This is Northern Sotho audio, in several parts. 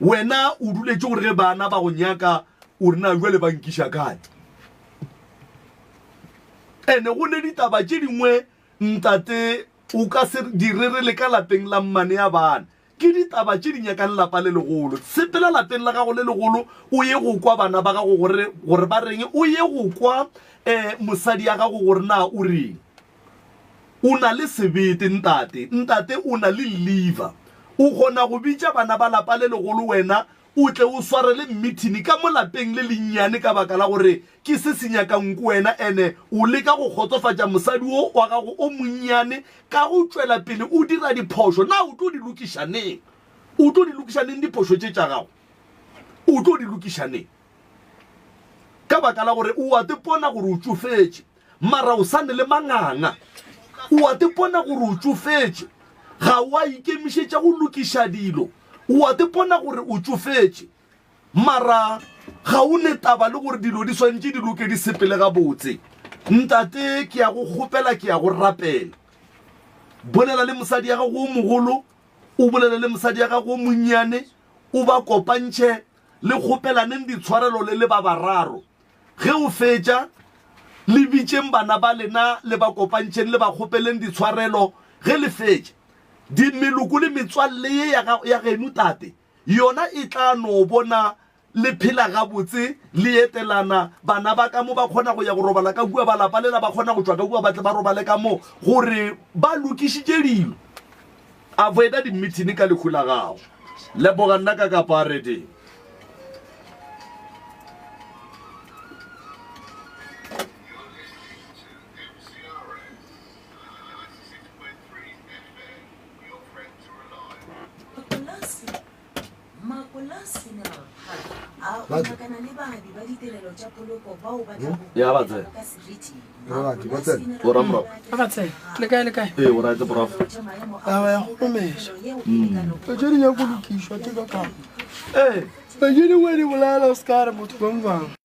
wena o duletse gore ge bana ba go nyaka o rena jwale ba nkiša kae ene go ne ditaba tše dingwe ntate o ka se direre le ka lapeng la mmane ya bana ke ditaba tše di nyakang lapa le legolo sepela lapeng la gago le legolo o ye go kwa bana ba gago gore ba reng o ye go kwa mosadi ya gago gore na o reng o na le sebete ntate o na le liver o kgona go bitša bana ba lapa le legolo wena o tle o swarele meeting ka mo lapeng le lennyane ka baka la gore ke se se nyakang ko wena ene o leka go kgotsofatša mosadi o wa gago o monnyane ka go tšwela pele o dira diphošo na o tlo di lokišaneng diphošo tše tša gago o tlo di lokišaneng ka baka la gore o a tepona gore o tšofetše mara o sane le manganga o a tepona gore o tšofetše ga o a ikemišetša go lokiša dilo o a tepona gore o tšofetše mara ga o ne taba le gore dilo di swantše di loke di sepele gabotse ntate ke ya go kgopela ke ya go rapela bolela le mosadi ya gago o mogolo o bolela le mosadi ya gago o monnyane o ba kopantšhe le kgopelaneng ditshwarelo le ba bararo ge o fetša le bitšeng bana ba lena le ba kopantšheng le ba kgopeleng ditshwarelo ge le fetša di meloko le metswalle ye ya geno tate yona e tla no bona le phela gabotse le etelana bana ba ka mo ba kgona go ya go robala ka bua ba lapa lela ba kgona go tswa ka bua ba tle ba robale ka mo gore ba lokišitše dilo avoida di-meeting ka lekhu la gago leboga nna ka kapa reding ya batse ora mro batse le kae ora tse prof aba ya go mesha o tšedi nya go lokishwa ke ka ka ba jedi wa di bolala o skare motho ba mbang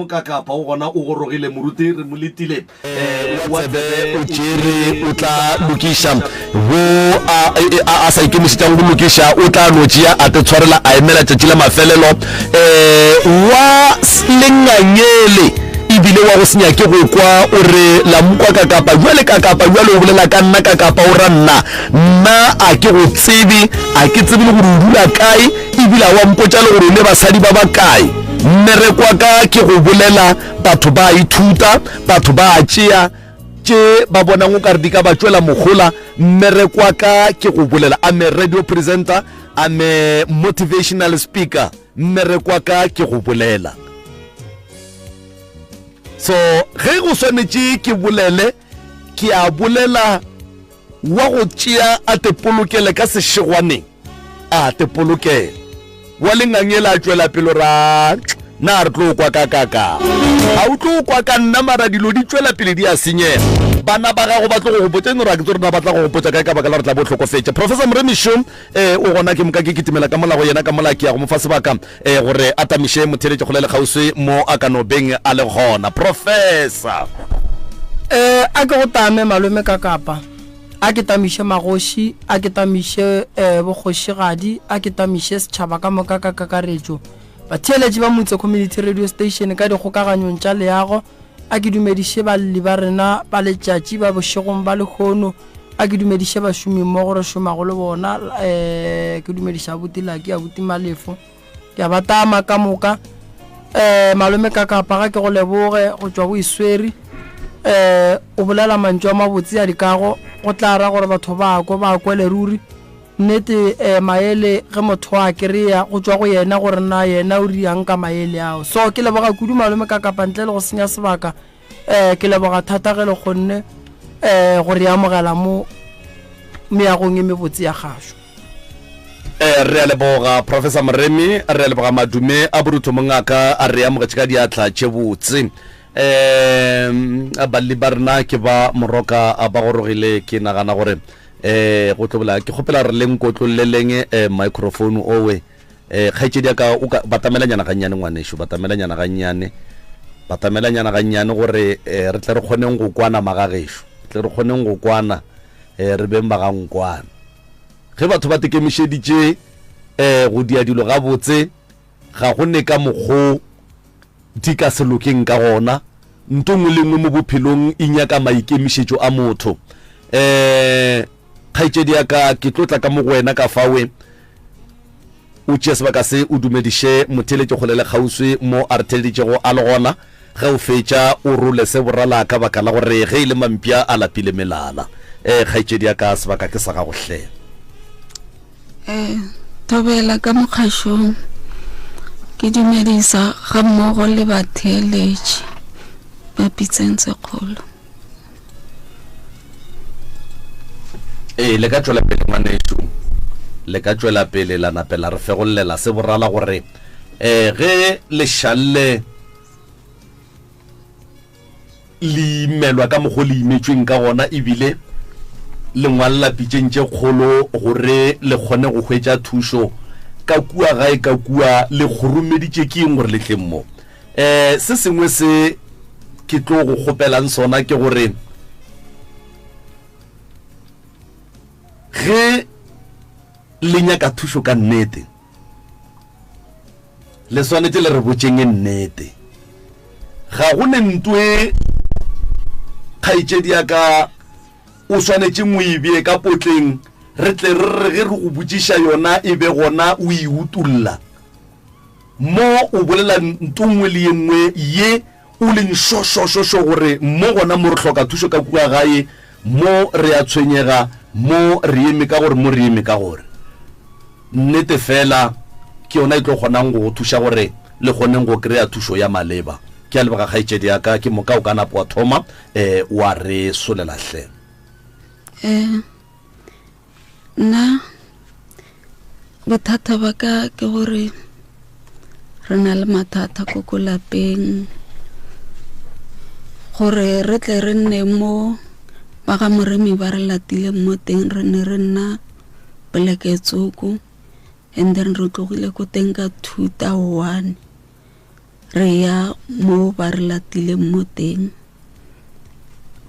ka kapa o gona o gorogile moruti re moletile wa tsebe o tšere o tla lokisha wo a sa ikemisetsang go lokisha o tla no tšea a te tshwarela a emela tšatši la mafelelo wa lengangele ebile wa go senya ke go kwa o re la mokwa ka kapa jwale ka kapa jwale o bolela ka nna ka kapa o ra nna a ke go tsebe a ke tsebe le gore o dula kae ebile wa mpotša le gore o ne basadi ba ba kae mmerekwa ka ke go bolela batho ba ithuta batho ba tšea tše ba bonang o ka re di ka ba tšwela mogola mmerekwa ka ke go bolela I'm a radio presenter I'm a motivational speaker mmerekwa ka ke go bolela so ge go swanetše ke bolele ke a bolela wa go tšea a te polokele ka sešegwaneng a te polokele wa lengangela a tšwela pelo ra na re tlo kwa ka a o tlo kwa ka nna mara dilo di tšwela pele di a senyega bana ba gago ba tlo go botsa no ra ke tsore na batla go botsa ka baka la re tla bo tlhokofetša Professor Mremishom o gona ke moka ke kitimela ka molago yena ka mola ke ya go mofa sebaka gore a tamiše motheletše go le kgauswi mo a ka no beng a le gona Professor a ke go tame malome ka kapa a ke tamiše magoši a ke tamiše bogošigadi a ke tamiše setšhaba ka moka ka kakaretšo batheletši ba motse community radio station ka dikgokaganyong tša leago a ke dumediše balli ba rena ba letšatši ba bošegong ba lekgono a ke dumediše bašomi mmogo re šomago le bona ke dumediša abutilaki abuti malefo ke a batama ka moka malome ka kapa ga ke go leboge go tšwa go isweri o bolela mantšu a mabotse a dikago go tla ra gore batho ba kwele ruri nnete maele ge motho a kereya go tšwa go yena gore na yena o riang ka maele ao so ke leboga kudu malome ka kapa ntle le go senya sebaka ke leboga thata ge le kgonne gore ya amogela mo meagong e mebotse ya gašo re a leboga Professor Mremi re a leboga madume a borutho mongaka a re amogetše ka diatla tše botse balli ba rena ke ba moroka a ba gorogile ke nagana gore go tlobola ke kgopela re leng kotloleleng microphone owe kgaitšedi ya ka batamelanyana gannyane ngwanešo batamelanyana gannyane gore re tle re kgoneng go kwana magagešo tle re kgoneng go kwana re beng ba gankwana ge batho ba tekemišeditše go dia dilo ga botse ga go ne ka mokgo di ka se lokeng ka gona ntongwe le ngwe mo bophelong e nyaka maikemišetšo a motho kgaitšedi ya ka ke tlotla ka mo go wena ka fawe o tšea sebaka se o dumediše motheletše go le kgauswi mo a re theleditšego a le gona ge o fetša o role se borala ka baka la gore ge e le mampia a lapile melala kgaitšedi ya ka sebaka ke sa gago hle thobela ka mokgašong ke dumedisa ga mmogo le batheletši ba Pitseng Sekgolo le ka tšwela pele ngwanešo le ka tšwela pele la napela re fegollela se borala gore ge lešalle le imelwa ka mogo le imetšweng ka gona ebile le ngwalela pitšeng tše kgolo gore le kgone go hwetša thušo ka kua gae ka kua le goromeditše ke eng gore le tleng mo se sengwe se ke tlo go kgopelang sona ke gore ge le nyaka thušo ka nnete le swanetse le re botšeng nnete ga go ne ntwe kgaitšedi ya ka o swanetse moebie ka potleng re tle re ge re go botšiša yona e be gona o e utulla mo o bolela ntongwe le yengwe ye o leng šošošošo gore mo gona mo re hloka thušo ka kua gae mo re a tshwenyega mo re eme ka gore mo re eme ka gore nnete fela ke yona e tlo kgonang go thuša gore le kgoneng go kry-a thušo ya maleba ke a lebega kgaitšedi ya ka ke moka o ka napo wa thoma wa re solela hle nna bothata ba ka ke gore re na le mathata ko ko lapeng gore re tle re nne mo ba ga Moremi ba re latile mo teng re ne re nna Poleketsoko and then re tlogile ko teng ka 2001 re ya mo ba re latileng mo teng.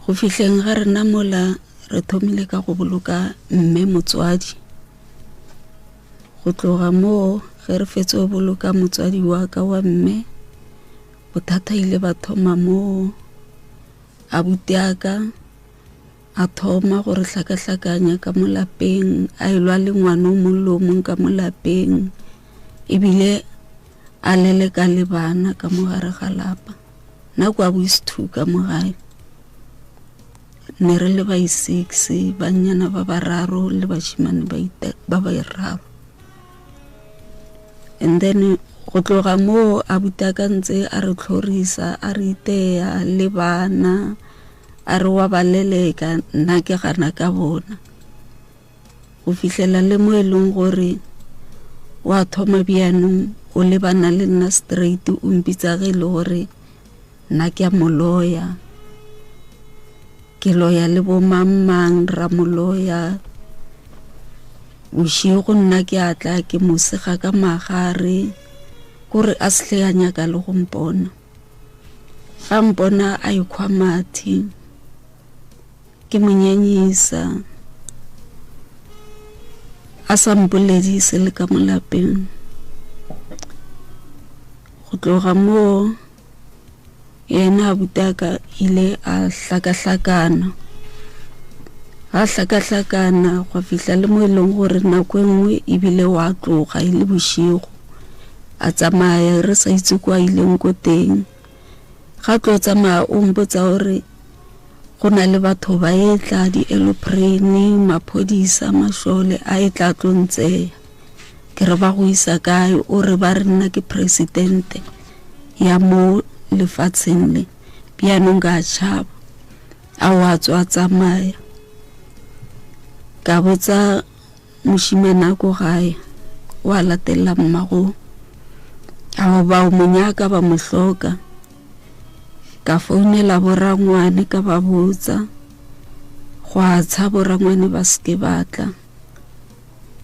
Go fihleng ga rena mola re thomile ka go boloka mme motswadi. Go tloga mo ge re fetse go boloka motswadi wa ka wa mme, bothata ile ba thoma mo abuti aka a thoma gore hlakahlakanya ka mo lapeng, a ilwa le ngwana o mongwe le o mongwe ka mo lapeng, ebile a leleka le bana ka mo gare ga lapa. Nna kwa bo is 2 ka mo gae, ne re le ba 6, bannyana ba bararo le bashimane ba bararo. And then go tloga mo abuti aka ntse a re tlhorisa, a re itea le bana, a re wa ba leleka, nna ke gana ka bona. Go fihlela le mo e leng gore wa thoma bjanong o lebana le nna straight, o mpitsa ge le gore nna ke a moloya, ke loya le bo mang ra moloya. Bošigo nna ke atla ke mosega ka magare kore a se a nyaka le go mpona. Ga mpona a ikgwa mathi, ke monyenyisa, a sa mpoledise le ka mo lapeng. Go tloga mo yena abuti aka ile a hlakahlakana, ga hlakahlakana go fihla le mo e leng gore nako e nngwe ebile wa tloga ile bošigo, a tsamaya re sa itse kwa ileng ko teng. Ga tlo tsamaya o mpotsa gore go na le batho ba etla, di-aeroplane, maphodisa, mašole a etla tlo ntseya. Ke re ba go isa kae? O re ba re nna ke presidente ya mo lefatsheng le, bjanong ka tšhaba. A wa tswa tsamaya, ka botsa mošimane ko gae, wa latela mmago, a ba o monyaka ba mo hloka. Ka founela borangwane ka ba botsa, go a tsha borangwane ba seke batla.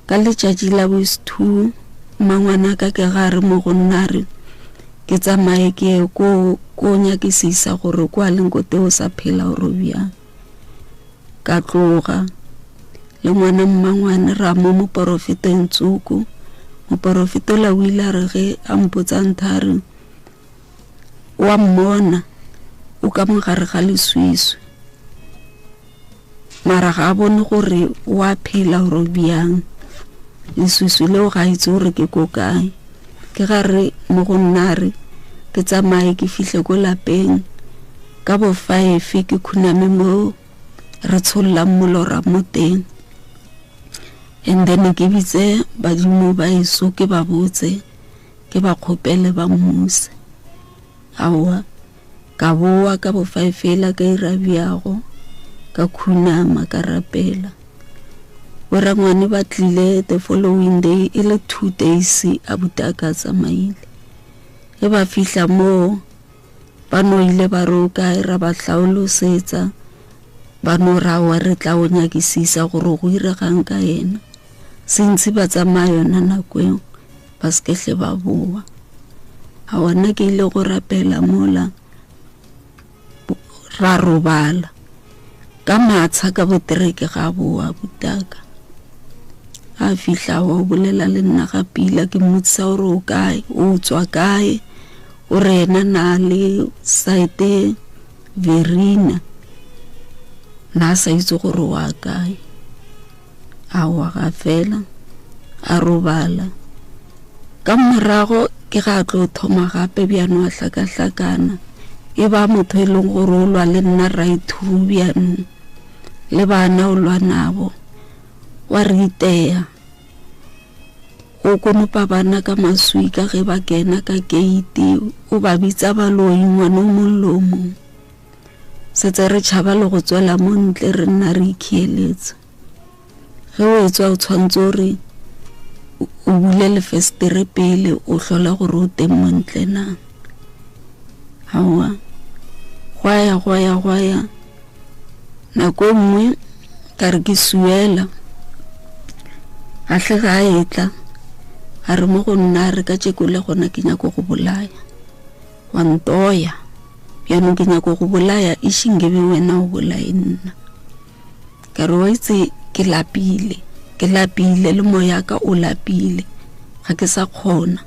Ka letšatši la bo 2 mangwana ka ke gare mo go nnare ke tsamaye ke ko nyakisisa gore kwa leng ko teo sa phela gore bjang. Ka tloga le ngwana mmangwane ra mo moporofeteng Tsuku. Moporofeto la o ile a re ge a mpotsa nthare, wa mmona o ka mogare ga leswiswi, mara ga a bone gore wa phela gore bjang. Leswiswi leo ga itse gore ke ko kae. Ke gare mo go nnare ke tsamaye ke fihle ko lapeng ka bo 5 ke khuname mo re tshollang molora mo teng. And then ke bitse badimo ba iso ke ba botse, ke ba kgopele ba mmuse. Aowa ka boa ka bo 5 fela ka irabiago, ka khunama ka rapela. Borangwane ba tlile the following day, e le 2 days abuti aka tsamaile. Ge ba fihla mo ba no ile ba roka ra ba hlaolosetsa, ba no rawa re tla o nyakisisa gore go iregang ka yena. Sentse ba tsamaya yona nako eo ba skehle ba boa. A ona ke ile go rapela mola ra robala ka matsha ka botereke ga boa butaka. A fihla wa bolela le nna ga pila, ke mmotsa gore o kae, o tswa kae, o rena na le site Verina, na sa itse gore wa kae. A wa ga fela a robala. Ka morago ke ga tlo thoma gape bjano a hlakahlakana, e ba motho e leng gore o lwa le nna right bjano le bana o lwa nabo, wa ritea o konopa bana ka maswika ge ba kena ka gate, o ba bitsa baloi ngwana o mongwe le o mongwe. Setse re tšhaba le go tswela mo ntle re nna re ikhieletse. Ge o etswa o tshwantse gore o bule lefestere pele o hlola gore o teng mo ntle na. Aowa gwaya nako nngwe ka re ke suela, a tle ga etla a re mo go nna re ka tšekole gona ke nyako go bolaya. wa ntoya bjano ke nyako go bolaya e shingebe wena o bolae nna ka re wa itse ke lapile le moya ka o lapile ga ke sa kgona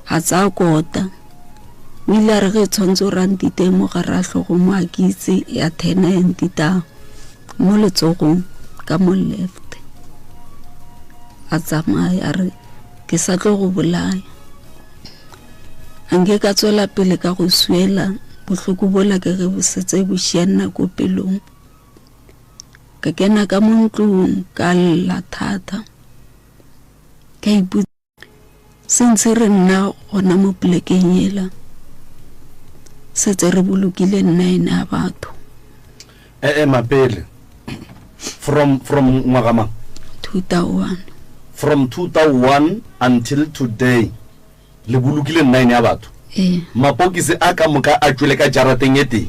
ha tsa kota o ile a re ge tshwantsho rantite mo gara hlogo mo a kitse ya thena entita mo letsogong ka mo left a tsamaya a re ke sa tlo go bolaya ange ka tswela pele ka go suela bohloko bola ke ge bo setse bo šiana ko pelong ka kena ka mo ntlong ka lla thata ka iputsa sentse re nna gona mo plekeng yela setse re bolokile nna ene a batho Mapele from ngwaga 2001 from 2001 until today le bolokile 9 ya batho mapokisi a ka moka a tšwele ka jarateng e teng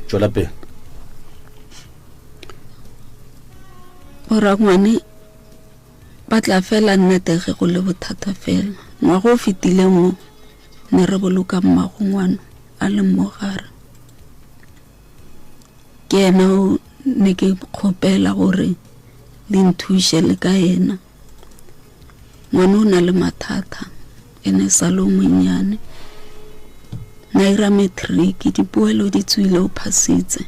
tšwela pele borangwane ba tla fela nnete ge go le bothata fela ngwaga o fetile mo ne re boloka mmagongwana a le mo gare ke ena o ne ke kgopela gore le nthuše le ka ena ngwana o na le mathata ene sa lo monnyane na ira matric dipoelo di tswile o phasitse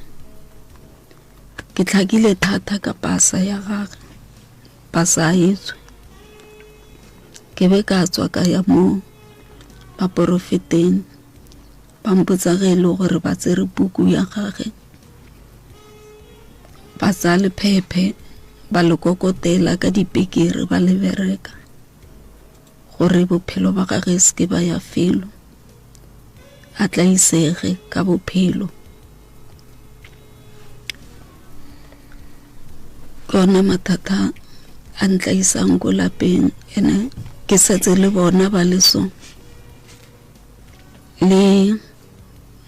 ke tlhakile thata ka pasa ya gagwe pasa etswe ke be ka tswa ka ya mo ba porofeteng ba mpotsa ge le gore ba tsere buku ya gagwe ba tsa le phephe ba le kokotela ka dipekere ba le bereka gore bophelo ba gagwe se ba ya felo a tla isege ka bophelo kona mathata a ntlaisang ko lapeng ene ke setse le bona ba leso le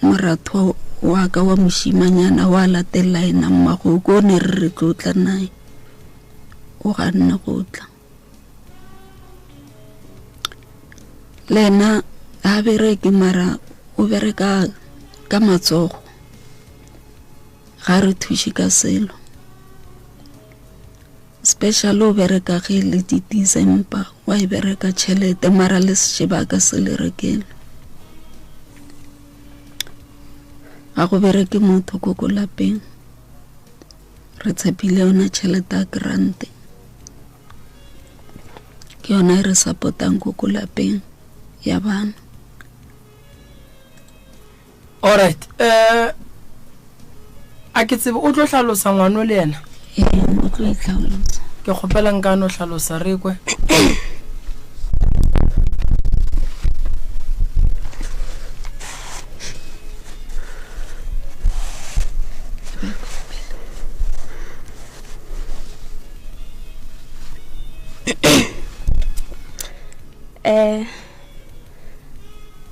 moratho wa ka wa moshimanyana wa latela ena mmago ko ne re tlotla nae o ga nna go tla lena a bereke mara o bereka ka matsogo ga re thuši ka selo special o bereka ge le di December wa e bereka tšhelete mara le sebaka se le rekele a go bereke motho ko ko lapeng re tshepile ona tšhelete a grant ke yona re supportang ko ko lapeng ya bana alright a ke tsebe o tlo hlalosa ngwana le yena o tlo itlhalosa ke kgopela nka no hlalosa re kwe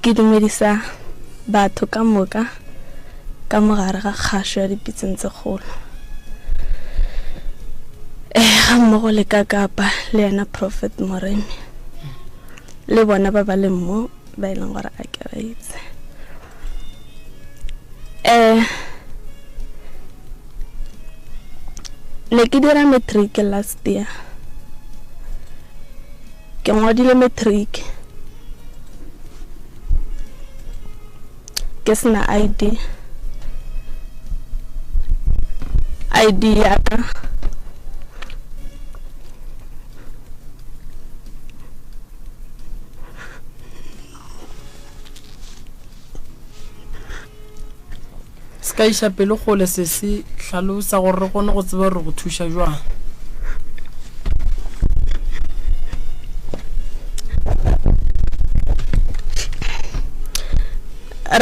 ke dumedisa batho ka moka ka mogare ga kgašo ya dipitseng tse kgolo ga mmogo le ka kapa le yena Prophet Moremi le bona ba ba le mo ba e leng gore a ke ba itse ne ke dira matric last year ke ngwadile matric ke sena ID ya ka ska isha pele go le se se hlalosa gore re gone go tseba re go thuša jwang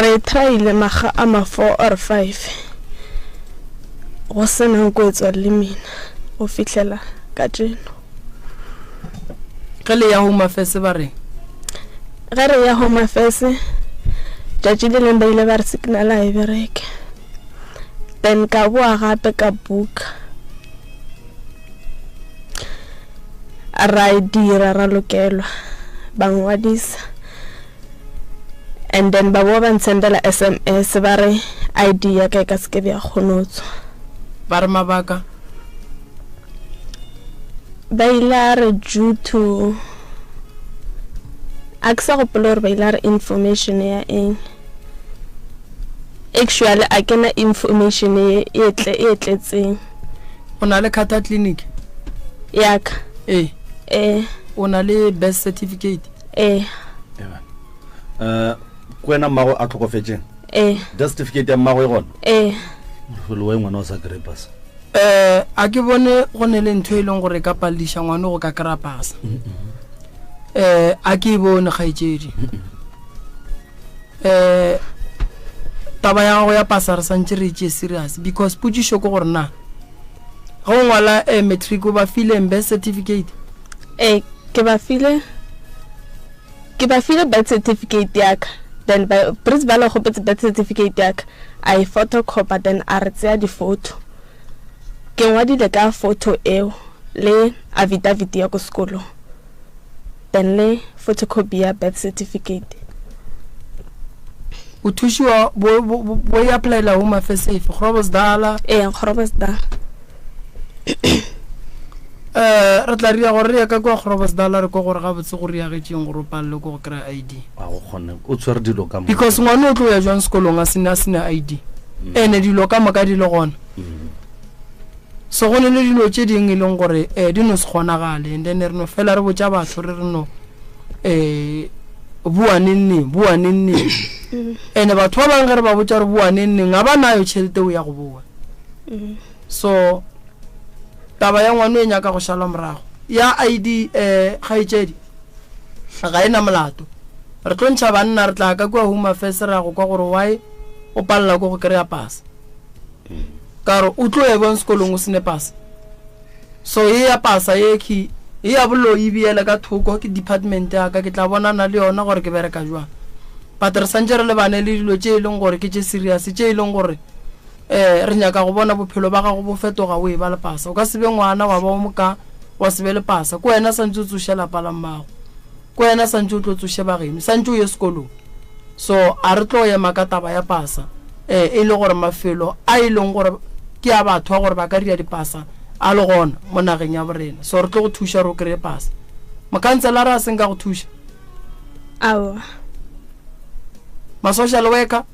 re tryile maga a ma 4 or 5 go sena go etswa le mina go fihlela ka tseno ge le ya Home Affairs ba re ge re ya Home Affairs judge le leng ba ile ba re signala e bereke then ka boa gape ka book ra dira ra lokelwa ba ngwadisa and then ba bo ba nsendela SMS ba re ID ya ka ka ske bya khonotswa ba re mabaka ba ilare due to aksa go pelor ba ilare information ya eng actually a kena information e tletseng o na le Kata clinic yaka o na le birth certificate kwena mmago a tlhokofetseng death certificate ya mmago e gona mofelo wa ngwana o sa kry pass a ke bone go ne le ntho e leng gore ka pallisha ngwana go ka kra pasa a ke bone khaitsedi taba ya go ya pasa re santse re tse serious because putsisho go gore na go ngwala matric ba file birth certificate ke ba file birth certificate yaka then by principal go petse birth certificate yaka I photocopy then a re tsaya di photo ke ngwadile ka photo eo le affidavit ya go sekolo then le photocopy ya birth certificate o thusiwa bo ya apply la home affairs safe Groblersdal Groblersdal re tla ria gore ya ka go Groblersdal re go gore ga botse gore ya getseng go ropalle go kry ID a go khone o tswere dilo ka mo because ngwana o tlo ya jwang sekolong a sena ID ene dilo ka moka di le gona so go ne le dilo tse ding e leng gore di no se kgonagale and then re no fela re botsa batho re no bua nenne ene batho ba bang re ba botsa re bua nenne nga ba nayo tšhelete o ya go bua so taba ya ngwana e nyaka go shala morago ya ID ga itsedi ga ena molato re tlo ntšha banna re tla ka kwa home affairs ra go kwa gore why o palla go kry-a pass karo o tlo e bon sekolong o sene pass so e ya pasa e ya bollo e biela ka thoko ke department ya ka ke tla bonana le yona gore ke bereka jwa patr sanjere le bane le dilo tše leng gore ke tše serious tše leng gore re nyaka go bona bophelo ba ga go bo fetoga o e ba le pasa o ka sebe ngwana wa ba moka wa sebe le pasa ko wena santse o tsošela pala mmago ko wena santse o tlo tsoše bageno santse o ye sekolong so a re tlo ema ka taba ya pasa e le gore mafelo a e leng gore ke a batho gore ba ka ria dipasa a le gona mo nageng ya borena so re tlo go thuša ro kry pasa mokhanselara a seng ka go thuša ma-social worker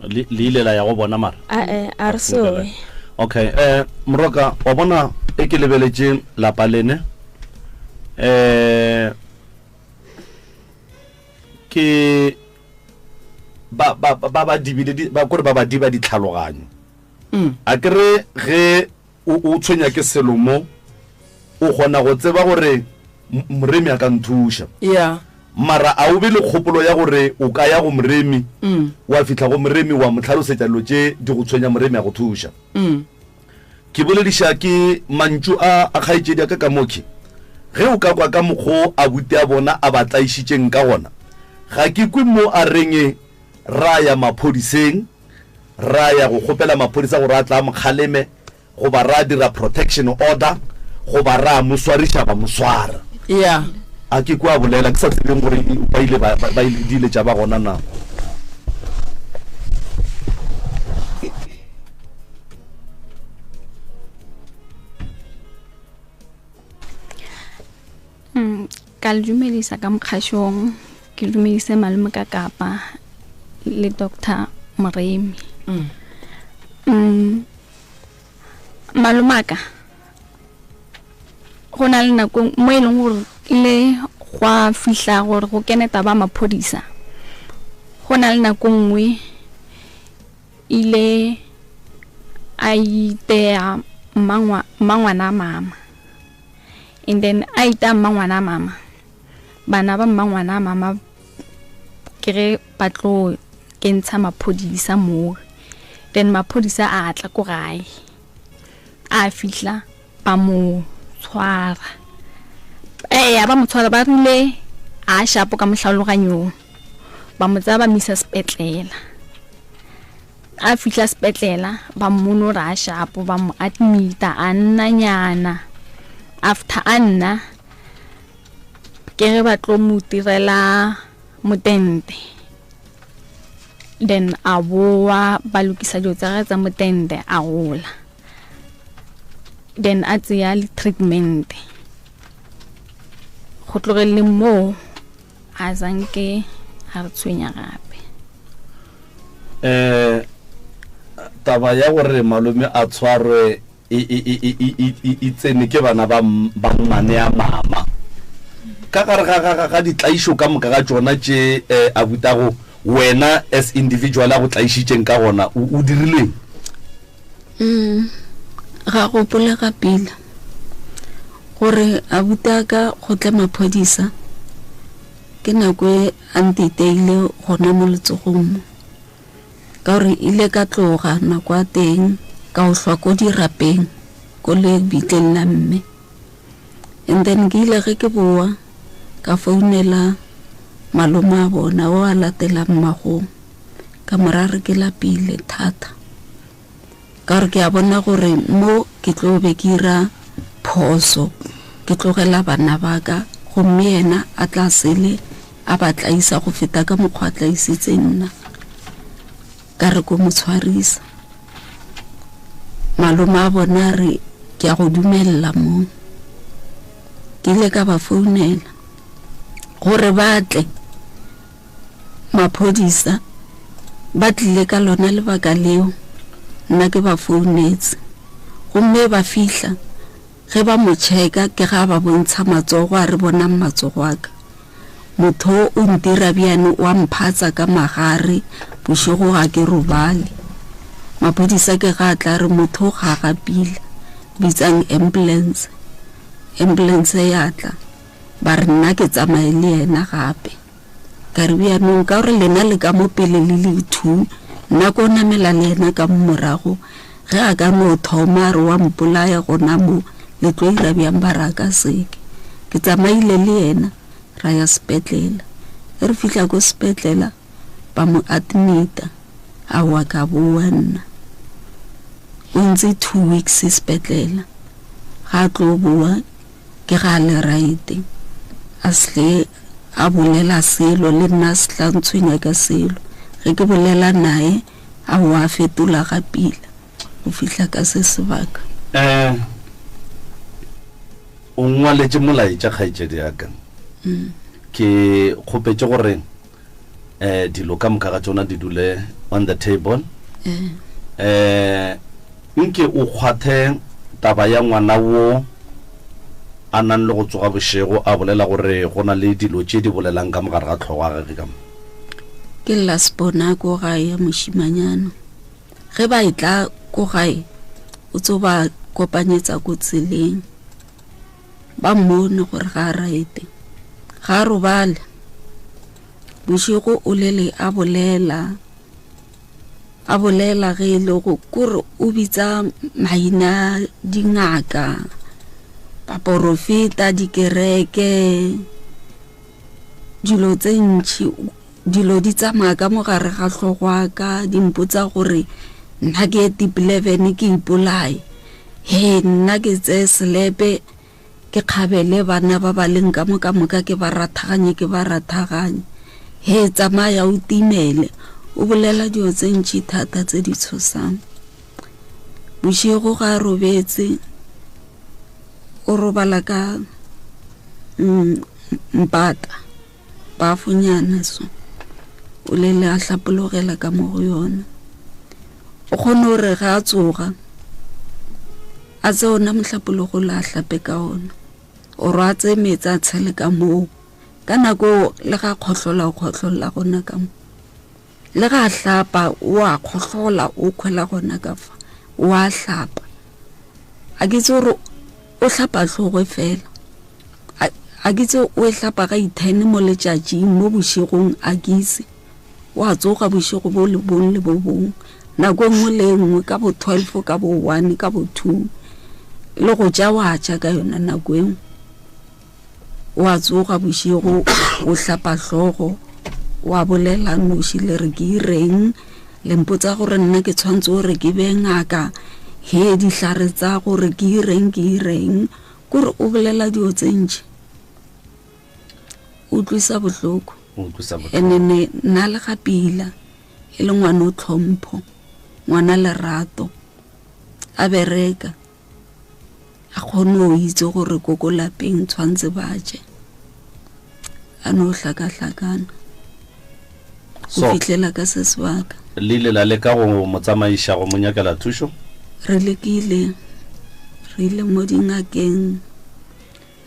le ile la ya go bona mara a re so okay moroka wa bona e ke lebeletse lapa lene ke ba dibile ba gore ba diba ditlhaloganyo a kere ge o tshwenya ke selomo o gona go tseba gore moremi a ka nthuša mara a o be le kgopolo ya gore o ka ya go moremi wa fitla go moremi wa motlhalosetša dilo tše di go tshwenya moremi a go thuša ke bolediša ke mantšu a kgaetšedi a ka moke ge o ka kwa ka mokgwa a bute a bona a batlaišitšeng ka gona ga ke kwe mo a renge ra ya maphodiseng ra ya go kgopela maphodisa gore a tla mokgaleme go ba ra dira protection order go ba ra moswariša ba moswara a ke kwa bolela ke sa tsebeng gore ba ile di ile tša ba gona na ka le dumedisa ka mokgašong ke dumedise malome ka kapa le Dr. Moremi malomaka go na le nako mo e leng gore le gwa fihla gore go kene taba maphodisa go na le nako nngwe ile a itea mmangwana mama and then a ita mmangwana mama bana ba mmangwana mama ke re patlo ke ntsha maphodisa mo then maphodisa a tla ko gae a fihla ba mo tshwara ba mo tshwara ba rile a shapo ka mohlaloganyo ba mo tsaba misa sepetlela a fihla sepetlela ba mmono ra shapo ba mo admita anna nyana after anna ke re ba tlo mo tirela motente then a boa ba lokisa dilo tsa gagwe tsa motente a gola then a tseya le treatment go tlogele mo a zanke a re tshwenya gape taba ya gore malome a tshwarwe e tsene ke bana ba mmane ya mama ka gare ga ditlaišo ka moka ga tsona tše a butago wena as individual a go tlaišitšeng ka gona o dirileng ga go polega pila gore a butaka go tle maphodisa ke nako e a ntiteile gona mo letsogong mo ka gore ile ka tloga nako a teng ka go hlwa ko dirapeng ko le bitleng la mme and then ke ile ge ke boa ka founela malome a bona o a latela mmagong ka morare ke lapile thata ka gore ke a bona gore mo ke tlo be ke ira phoso ke tlogela bana baka gomme yena a tla sele a batlaisa go feta ka mokgwa tla isitse nna ka re ko motshwarisa malome a bona re ke a go dumella mo ke ile ka ba founela gore batle maphodisa ba tlile ka lona lebaka leo nna ke ba founetse gomme ba fihla ge ba mo checka ke ga ba bontsha matsogo a re bonang matsogo aka motho o ntira bjane wa mphatsa ka magare bošego ga ke robale maphodisa ke ga tla re motho ga gapile bitsang ambulance ya tla ba re nna ke tsamaye le yena gape ka re bjanong ka gore lena le ka mo pele le le two nna ko namela le yena ka morago ge a ka no thoma re wa mpolaya gona mo le tlo ira bjang baraka seke ke tsamaile le yena ra ya sepetlela re fihla ko sepetlela ba mo admita a wa ka boa nna o ntse 2 weeks sepetlela ga tlo boa ke ga le right a sle a bolela selo le nna se tla ntshwenya ka selo ge ke bolela nae a wa fetola ga pila o fihla ka se sebaka o ngwaletse molaetša kgaetšedi yaka ke kgopetse gore dilo ka moka ga tsona di dule on the table nke o kgwathe taba ya ngwana wo a nang le go tsoga bošego a bolela gore go na le dilo tše di bolelang ka mogare ga tlhogo ga gage ka mo ke lasbona ko gae ya mošimanyana ge ba itla ko gae o tso ba kopanyetsa ko tseleng ba mmone gore ga raete ga robale bošego o lele a bolela ge e le go kore o bitsa maina dingaka paporofeta dikereke dilo tse ntši dilo di tsamaya ka mogare ga tlhogwa ka dimpotsa gore nna ke 11 ke ipolaye he nna ke tse slepe ke kgabele bana ba ba leng ka moka ke ba rathaganye he tsamaya o timele o bolela dio tse ntši thata tse di tshosang bošego ga robetse o robala ka mpata ba funyana so o lele a hlapologela ka mo go yona o kgone gore ga a tsoga a tse ona mohlapologo la hlape ka ona o ro a tse metsa tshele ka moo ka nako le ga khohlola gona ka mo le ga hlapa wa khohlola o khwela gona ka fa wa hlapa a ke tsoro o hlapa tlhogo fela a ke tse o hlapa ga 10 mo letšatšing mo bošegong a kise wa tsoga bošego bo le bong nako nngwe le nngwe ka bo 12 ka bo 1 ka bo 2 le go ja wa tša ka yona nako engwe wa tsoga bošego o hlapa tlhogo wa bolela noši le re ke ireng le mpotsa gore nna ke tshwantse gore ke be ngaka he dihlare tsa gore ke ireng kore o bolela dio tse ntši o tlwisa bohloko ene ne na le gapila e le ngwana o tlhompho ngwana lerato a bereka a kgone o itse gore ko lapeng tshwantse baje a no hlaka-hlakana So- o fitlela ka se sebaka le ile la leka go motsamaisha go monyakela thušo re lekile re ile mo dingakeng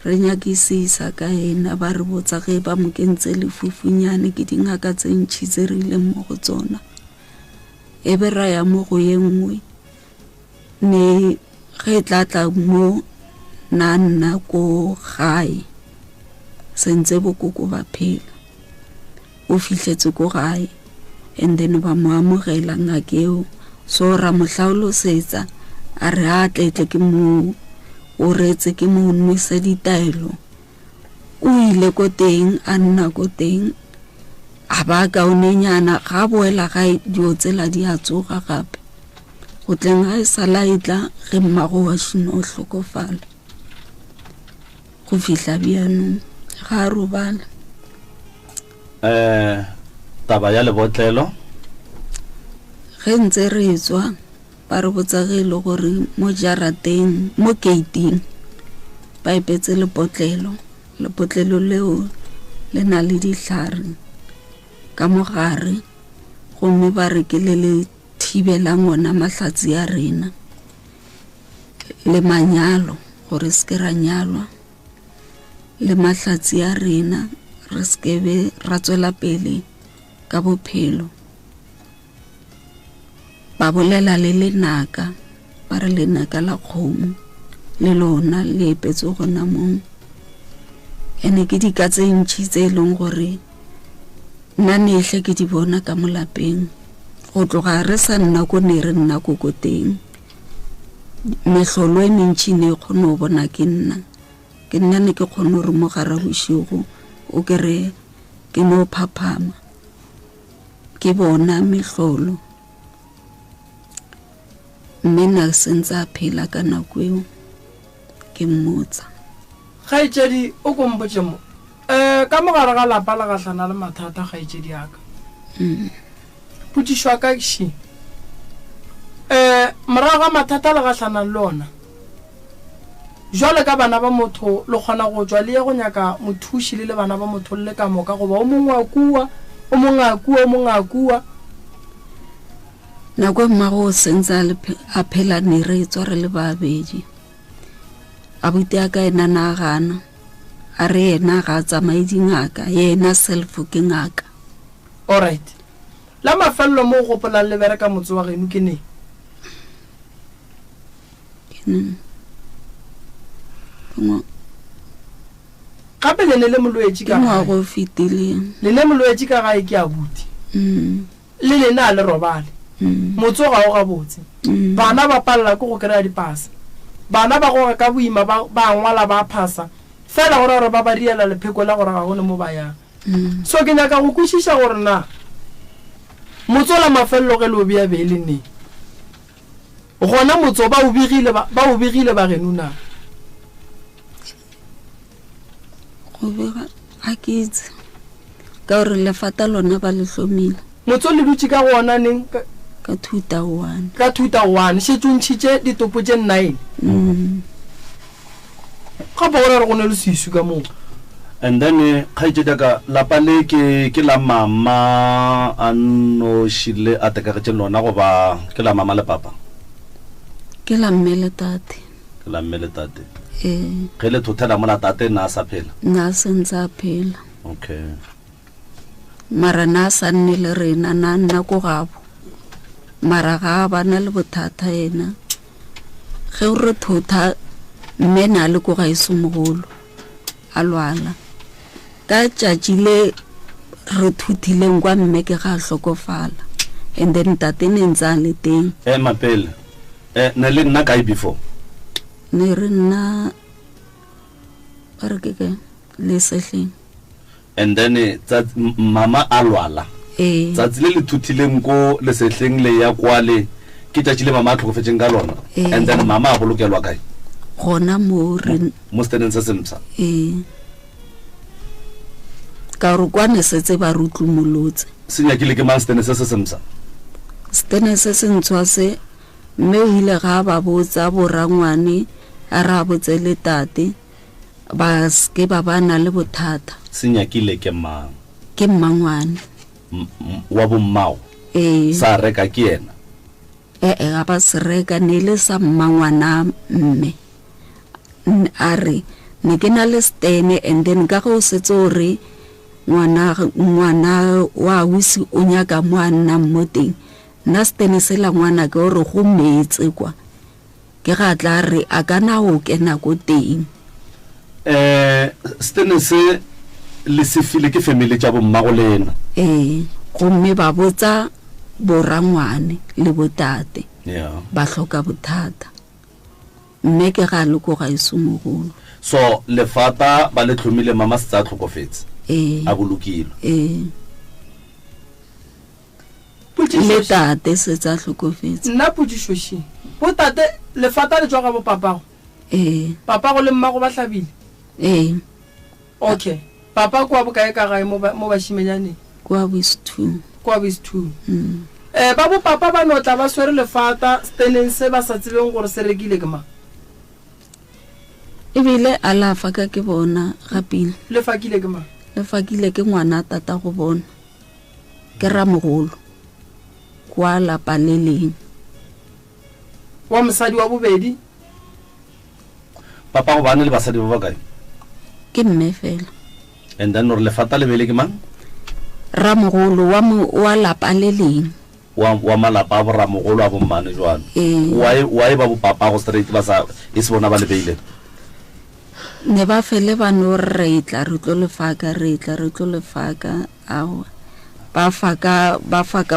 re nyakisisa ka ena ba re botsa ge ba mo kentse lefufunyane ke dingaka tse ntšhi tse re ile mo go tsona e be ra ya mo go ye nngwe ne ge tlatla mo na nna ko gae sentse bokoko ba phela o fihletse ko gae and then ba mo amogela ngakeo so ra mohlaolosetsa a re a tletle ke mo o retse ke mo nwesa ditaelo o ile ko teng a nna ko teng a ba kaonenyana ga boela ga dio tsela di a tsoga gape go tleng ga e sala e tla ge mmago wa šino o hlokofala go fihla bjanong ga a robala taba ya lebotlelo ge ntse re tswa ba re botsa ge le gore mo jarateng mo gate-ing ba ipetse lepotlelo leo le na le dihlare ka mogare gomme ba re ke le thibelang ona mahlatsi a rena le manyalo gore se ke ra nyalwa le mahlatsi a rena re skebe ra tswela pele ka bophelo ba bolela le lenaka ba re lenaka la kgomo le lona le epetse gona mong ene ke di ka tse ntšhi tse leng gore nna nehle ke di bona ka molapeng go tloga re sa nna ko ne re nna ko teng mehlolo e mentšhi ne e kgone o bona ke nna ne ke kgone gore mo gara bošigo o kere ke no phaphama ke bona mehlolo mme na sentse a phela ka nako eo ke mmotsa kgaetšedi o kompotše mo ka mogare ga lapa la gahlana le mathata kgaetšedi yaka potšišwa ka še morago ga mathata le gahlana le lona jwale ka bana ba motho le kgona go tswa le ye go nyaka mothuši le bana ba motho le ka moka goba o mongwe a kua o mongwe a kua nako mmago o sentse a phela ne re tswa re le babedi abuti aka ena na gana a re ena ga tsamaye dingaka yena self ke ngaka alright la mafello mo go gopolang le bereka motse wa geno ke ne gape le ne le molwetši ka ngwa go fitileng le ne molwetši ka gae ke abuti le lena a le robale motse ga o gabotse bana ba palela ko go kry-a dipasa bana ba goga ka boima ba ngwala ba phasa fela gore gore ba ba riela lepheko la gore ga gone mo ba yang so ke nyaka go kwešiša gore na motse la mafelelo ge le o bea beele ne gona motse ba o begile ba geno na go bega a ke itse ka gore lefata lona ba le hlomile motse le dutše ka gona neng ka 2001 ka 2001 šetse o ntšhitše ditopo tše 9 gape gore re go ne le seisu ka moo and then kgaetšedi ka lapa le ke la mama a nošile a tekagetše lona goba ke la mama le papa ke la mme le tate ke la mme le tate ge le thothela mola tate na a sa phela na sentse a phela okay mara na sa nne le rena na nna ko gabo mara ga ba na le bothata ena ge o re thotha mme na le ko ga iso mogolo a lwala ka tšatši le re thuthileng kwa mme ke ga hlokofala and then tate ne ntse a le teng mapele ne le nna kae before ne re nna ba re ke le sehleng and then mama a lwala tsatsi le le thuthileng ko lesehleng le ya kwale ke tšatši le mama a tlhokofetseng ka lona and then mama a bolokelwa kae gona mo re mo steneng se semsa ka re kwane setse ba rutlumolotse se nyakile ke mang Stene se semsa Stene se ntshwa se mme o ile ga ba botsa borangwane a ra botse le tate ba ske ba bana le bothata se nyakile ke mang ke mmangwane wa bommao sa reka ke yena ga ba se reka ne le sa mmangwana mme a re ne ke na le Stene and then ka go setse ore ngwana wa wisi o nyaka mwana mmoteng na Stene se la ngwana ke ore go metse kwa ke ga tla re a kana o kena go teng Stene se le se file ke family tša bommago lena go mme ba botsa borangwane le botate ba hloka bothata mme ke ga le go ga isumogolo so lefata ba le tlhomile mama se tsa tlhokofetse a bolokile le tate se tsa tlhokofetse nna putshoshi botate lefata le tswa ga bo papago papago le mmago ba hlabile okay papa kwa bokae ka gae mo ba shimenyane kwa bis 2 ba bo papa ba notla ba swere lefata Stene se ba sa tsebeng gore se rekile ke ma ebile alafa ka ke bona gapile le fakile ke ma le fakile ke ngwana tata go bona ke ramogolo kwa lapa le leng wa mosadi wa bobedi papa go bana le basadi ba bakae ke mme fela and then re lefata le bele ke mang ramogolo wa lapa le leng wa malapa a boramogolo a bommane jwana why ba bo papa go straight ba sa e se bona ba le beile ne ba fele ba no re tla re tlo lefaka ao ba faka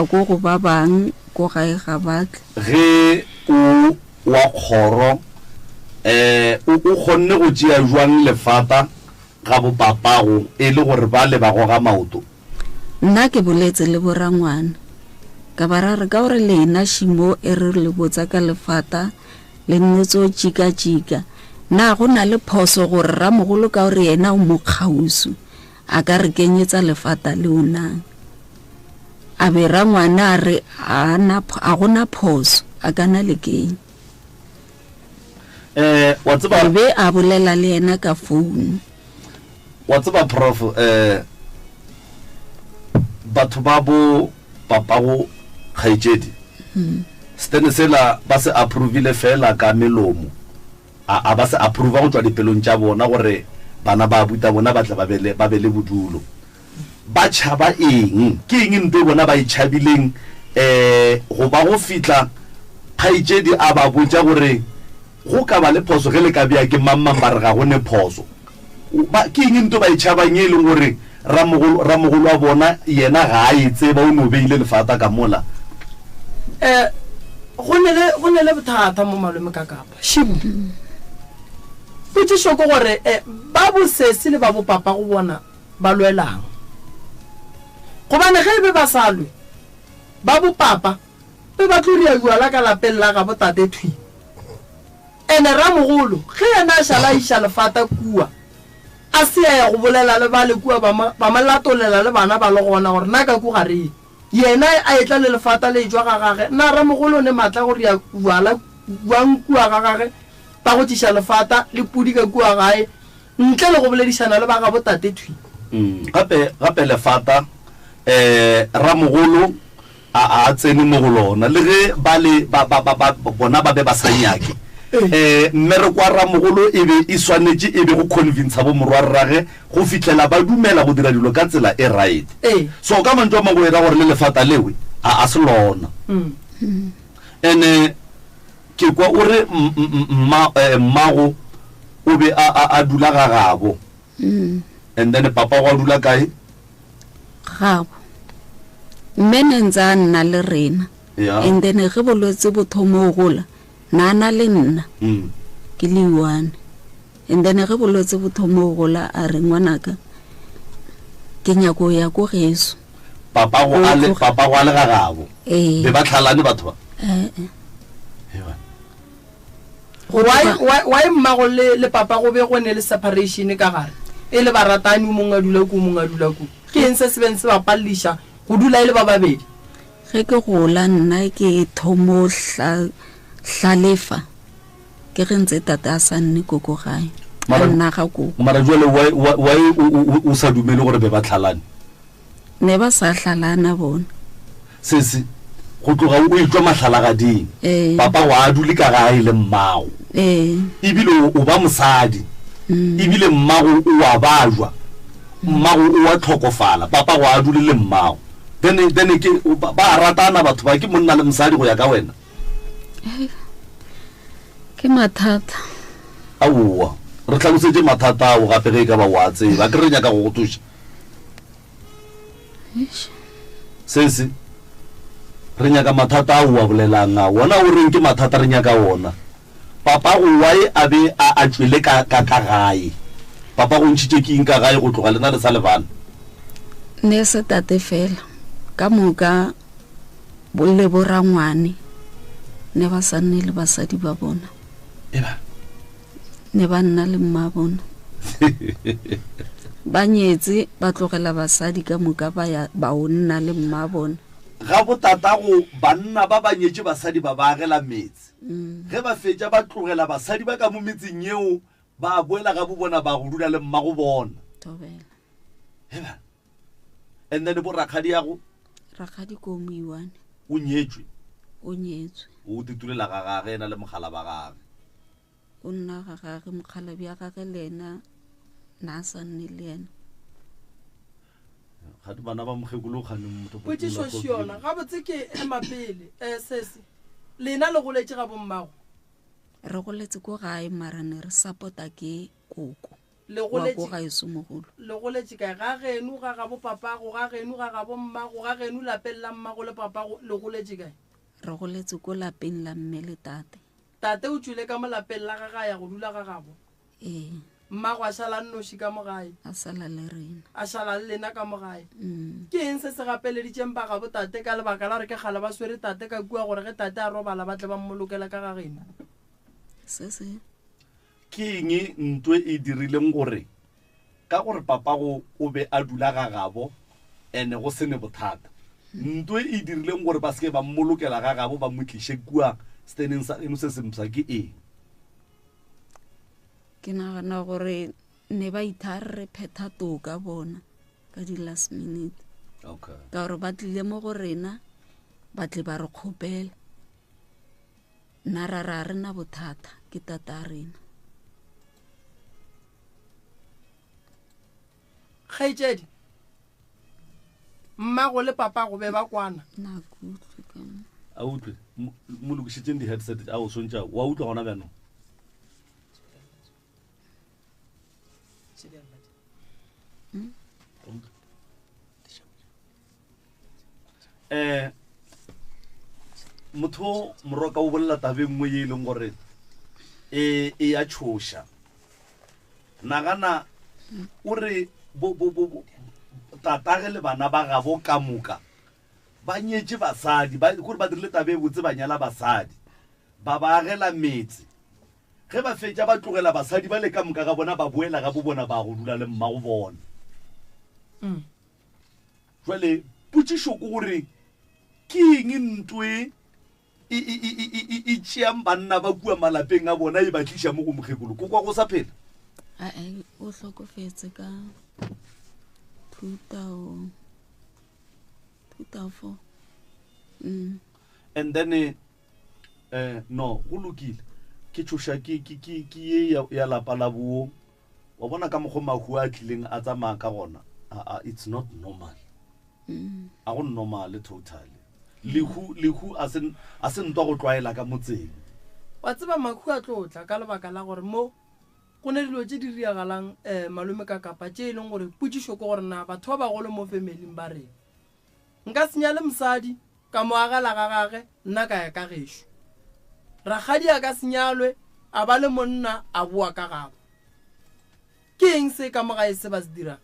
go go ba bang go gae ga batla ge o wa khoro o khonne go tšea jwang lefata ga bo papago e le gore ba le ba go ga maoto nna ke boletse le borangwana ka barare ka gore lena shimo e re le botsa ka lefata le nnetso jika na go na le phoso gore ramogolo ka gore yena o mokgausu a ka re kenyetsa lefata le onang a be rangwana re a gona phoso a kana le keng wa tseba be a bolela le yena ka phone wa tseba prof batho ba bo papago khaijedi Stene sela ba se approvile fela ka melomo a ba se approve go tswa dipelong tša bona gore bana ba buta bona ba tla ba bele bodulo ba tšhaba eng ke eng ntwe bona ba itšhabileng go ba go fitla khaijedi a ba botša gore go ka ba le phoso ge le ka bea ke mamang ba re ga go ne phoso ke eng ntwe ba itšhabang e leng gore ramogolo wa bona yena ga a etse ba o no beile lefata ka mola go ne le bothata mo malome ka kapa shibu putsho go gore ba bo sese le ba bo papa go bona ba lwelang go bane ge be ba salwe ba bo papa be ba tloria bua la ka lapella ga botate thwi ene ramogolo ge yena a shala isha lefata kua a se ya go bolela le ba le kua ba malatolela le bana ba le gona gore nna ka ku gare yena a etla le lefata le jwa ga gage na ramogolo ne matla gore ya buala buang kua ga gage ba go tisha lefata le pudi ka kua gae ntle le go boledisana le ba ga botate thwi gape lefata ramogolo a tsene mo go lona le ge bona ba be ba sanyake mme re kwa ramogolo e be e swanetse e be go convince bo morwarrage go fitlela ba dumela go dira dilo ka tsela e right so ka mantso a mago era gore le lefata lewe a se lona ene ke kwa o re mmago o be a dula ga gabo and then papa go dula kae gabo mme ne ntse a nna le rena and then ge bolwetse bo thomo gola nana le nna ke le one and then ge bolwetse bo thomo gola a re ngwanaka ke nyako ya go geso papa go a le ga gabo be ba tlhalane batho ba why mmago le papa go be go ne le separation ka gare e le baratani o mongwe a dula ko o mongwe a dula ko ke eng se se beng se ba pallisha go dula e le ba babedi ge ke gola nna ke thomo hlalefa ke ge ntse tata a sa nne koko gae a nna ga koko mara jwale why o sa dumele gore be ba tlhalane ne ba sa hlalana bona sese go tloga o itwa matlhalagading papa wa dule ka gae le mmago ebile o ba mosadi ebile mmago o a bajwa mmago o a tlhokofala papa wa dule le mmago then ke ba ratana batho ba ke monna le mosadi go ya ka wena ke mathata aowa re tlhalosetse mathata ao gape ge e ka ba wa tseba ke re nyaka go go thuša sese re nyaka mathata a wa bolelang a wona o reng ke mathata re nyaka wona papa go wae a be a tswele ka gae papa go ntšhitše ke eng ka gae go tloga lena le sa lebana ne se tate fela ka moka bolle borangwane ne ba sa nne le basadi ba bona eba ne ba nna le mma bona ba nyetse ba tlogela basadi ka moka ba o nna le mma bona ga botatago banna ba ba nyetse basadi ba agela metsi ge ba fetša ba tlogela basadi ba ka mo metseng yeo ba boela ga bo bona ba go dula le mma go bona tobela eba and then bo rakgadi ya go rakgadi ko moiwane o nyetswe o nyetswe o titulela ga gage ena le mogala ba gage o nna ga gage mokgalabi ya gage le ena na sa nne le ena ga di bana ba mogekologaneng motho potsiso siona ga botse ke emapele sese lena le goletse ga bommago re goletse ko gae mara ne re support-a ke koko le wa ko goletse gae somogolo le goletse kae ga genu ga ga bo papago ga genu ga ga bo mmago ga genu lapeng la mmago le papago le goletse kae re goletse ko lapeng la mme le tate tate o tswile ka mo lapeng la gaga ya go dula ga gabo mmago a šala nnoši ka mo gae a sala le rena a šala le lena ka mo gae ke eng se se gapeleditšeng ba gabo tate ka lebaka la re ke gale ba swere tate ka kua gore ge tate a robala ba tle ba mmolokela ka ga gena se ke eng ntwe e dirileng gore ka gore papago o be a dula ga gabo ene go sene bothata ntwe e dirileng gore ba seke ba mmolokela ga gabo ba motliše kua steneng sa eno se semsa ke eng ke nagana gore ne ba itharre phetha toka bona ka di last minute okay ka gore ba tlile mo go rena ba tle ba re kgopela nna ra rena bothata ke tata rena kgaitsedi mmago le papago be ba kwana na kutlwe ka a utlwe mo lokišitseng di-headset a o sontša wa utlwa gona bjano motho moroka o bolela tabe nngwe ye e leng gore e ya tšhoša nagana o re tatage le bana ba gabo ka moka ba nyetse basadi gore ba dirile tabe e botse ba nyala basadi ba agela metsi ge ba fetša ba tlogela basadi ba le ka moka ga bona ba boela ga bo bona ba go dula le mma go bona jwale potsišo ke gore ke eng ntwe e tšeang banna ba kua malapeng a bona e ba tliša mo go mokgekolo ko kwa go sa phela ae o hlokofetse ka 2004 and then no go lokile ke tšhoša ke ye ya lapa la boo wa bona ka mokgwa mahu a tlileng a tsamaya ka gona it's not normal a go normal totally lehu a se ntwa go tlwaela ka motseng wa tseba makhu a tlotla ka lebaka la gore mo go ne dilo tse di riagalang malome ka kapa tše e leng gore potsišo ke gore na batho ba bagolo mo familing ba reng nka senyale mosadi ka mo agela ga gage nna ka ya ka gešo rakgadi a ka senyalwe a ba le monna a boa ka gabo ke eng se ka mogae se ba se dirang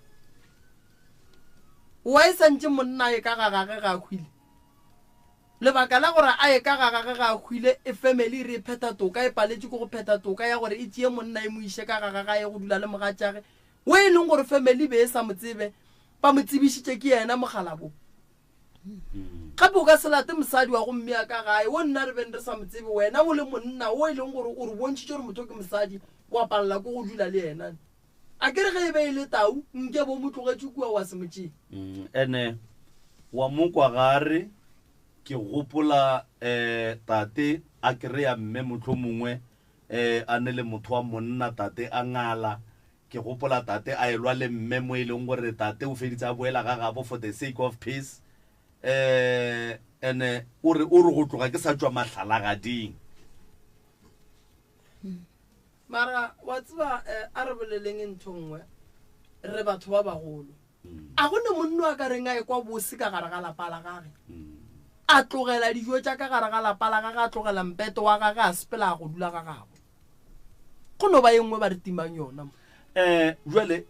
wa e santse monna e ka ga gage ga khwile lebaka la gore a e ka ga gage ga khwile e family re pheta toka e paletse go pheta toka ya gore e tie monna e mo ishe ka ga gage go dula le mogatšage o e leng gore family be e sa mo tsebe ba mo tsebisitse ke yena mogalabo gape o ka se late mosadi wa go mme ya ka gae o nna re beng re sa mo tsebe wena o le monna o e leng gore o re bontšhitse gore motho ke mosadi wa palela ko go dula le yena a kere ge e be e le tau nke bo mo tlogetse kua wa se motšeng ene wa mo kwa gare ke gopola tate a kry-a mme motlho mongwe a ne le motho wa monna tate a ngala ke gopola tate a elwa le mme mo e leng gore tate o feditse a boela ga gabo for the sake of peace ene o re go tloga ke sa tswa matlhalagading mara wa tseba a re boleleng ntho nngwe re batho ba bagolo a gone monno a ka reng a e kwa bose ka gare ga lapa la gage a tlogela dijo tša ka gare ga lapa la gage a tlogela mpeto wa gage a sepela go dula ga gabo go no ba ye nngwe ba re timang yona jwale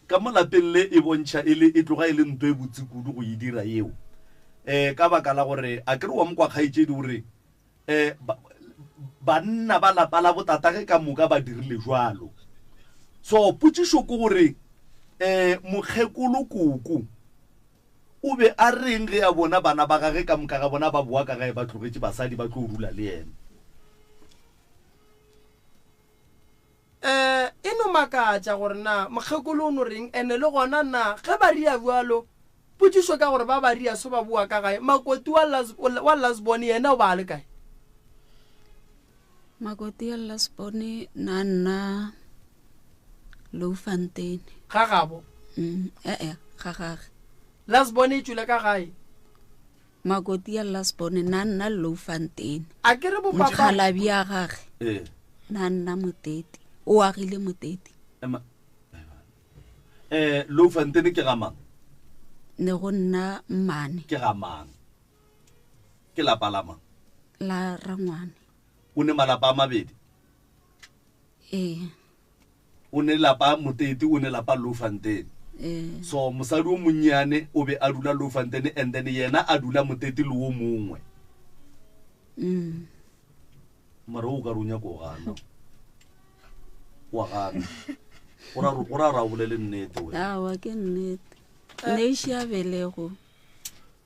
ka mo lapeng le e bontšha e tloga e le ntho e botse kudu go e dira eo ka baka la gore a kere wa mokwa kgaitsedi gore banna ba lapa la botatage ka moka ba dirile jwalo so potsišo ke gore mokgekolo koko o be a reng ge a bona bana ba gage ka moka ga bona ba boa ka gae ba tlogetse basadi ba tlo rula le ena e no makatša gore na mokgekolo o no reng ene le gona na ge ba ria bjalo potsišo ka gore ba ba ria so ba boa ka gae makoti wa lasbone yena o ba le kae makoti ya lasbone na nna Louwfontein ga gabo ga gage lasbone e tswile ka gae makoti ya lasbone na nna Louwfontein a kere motšhalabi ya gage na nna Moteti o agile Moteti Louwfontein ke gamang ne go nna Mmane ke gamang ke lapa la mang la Rangwane o ne malapa a mabedi o ne lapa Moteti o ne lapa Louwfontein so mosadi o monnyane o be a dula Louwfontein and then yena a dula Moteti le o mongwe mara o ka runya ko gana wa gana o ra bolele nnete we awa ke nnete ne e šiabelego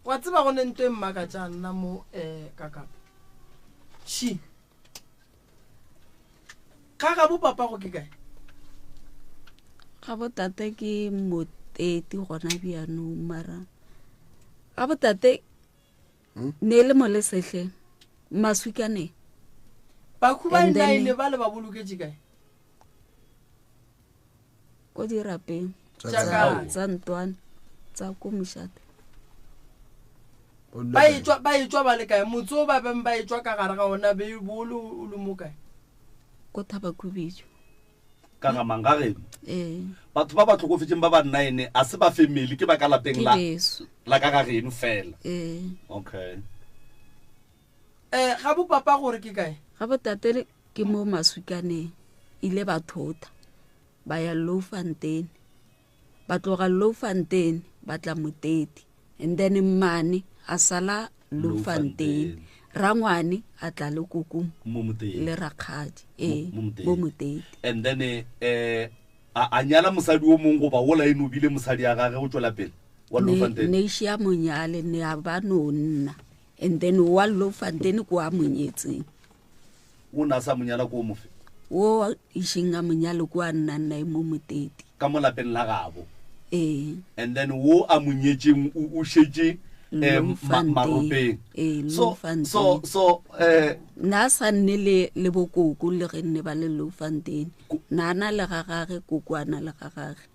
wa tseba go ne ntho e mmaka tša nna mo kakapa shi ka ga bo papa go ke kae ga botate ke Moteti gona bjanong mara ga botate ne le mo le setlhe maswikane bakhu ba nnaile ba le ba boloketse kae ko dirapeng tsa ntwane tsa ko Mošate ba e tswa ba le kae motse o ba beng ba e tswa ka gare ga ona be bolo o le mo kae ko Thabakhubijo ka ga mangageng batho ba ba tlhokofetseng ba ba nnaene a se ba family ke ba ka lapeng la ka ga geno fela okay ga bo papa gore ke kae ga botate ke mo maswikaneng ile ba thota ba ya Louwfontein ba tloga Louwfontein ba tla Moteti and then Mmane a sala Louwfontein Rangwane a tla le koko le rakgadi mo Moteti and then a nyala mosadi o mongwe goba o la e nobile mosadi ya gage go tswela pele wa Louwfontein ne šia monyale ne a ba no nna and then wa Louwfontein ko a monyetseng o na sa monyala ko mofe wo ishinga monyalo ko a nna mo Moteti ka mo lapeng la gabo and then wo a monyetseng o shetse maropeng so na sa nne le bokoko le ge nne ba le Louwfontein na na le gagage kokwana le gagage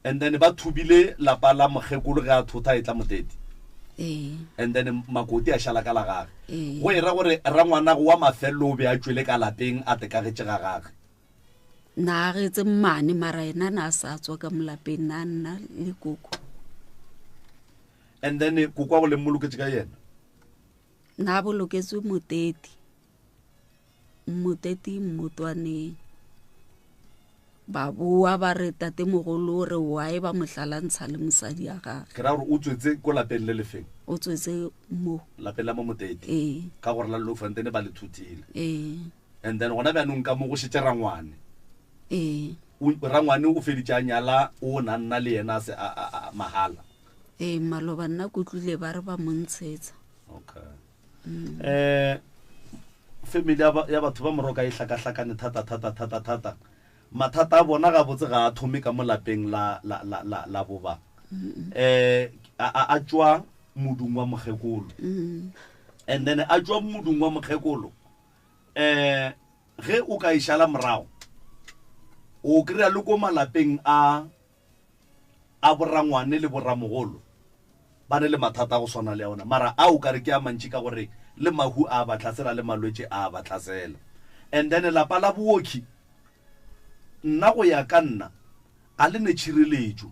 and then ba thubile lapa la mogekolo ge a thota e tla Moteti and then makoti a shala ka la gage go era gore Rangwana go wa mafelo o be a tswele ka lapeng a tekagetse ga gage na ge tse Mmane mara ena na sa tswa ka molapeng na nna le koko and then koko go le moloketse ka yena na boloketse Moteti Motwaneng ba boa ba re tate mogolo re wa e ba mohlalantsha le mosadi ya gage ke ra gore o tswetse ko lapeng le lefeng o tswetse mo lapeng la mo Moteti ka gore la Louwfontein ba le thutile and then gona bjanong ka mo go šetse Rangwane rangwane o feditse a nyala o na nna le yena se a mahala maloba nna ko tlile ba re ba montshetsa. okay family ya batho ba moroka e hlakahlakane thata mathata a bona ga botse ga a thome ka molapeng la boba a tswa modung wa mogekolo and then a tswa modung wa mogekolo ge o ka ishala morago o kry-a le ko malapeng a borangwane le borramogolo ba ne le mathata go swana le yona mara a o ka re ke a mantši ka gore le mahu a ba tlasela le malwetse a ba tlasela and then lapa la booki nna go ya ka nna a le ne tšhireletšo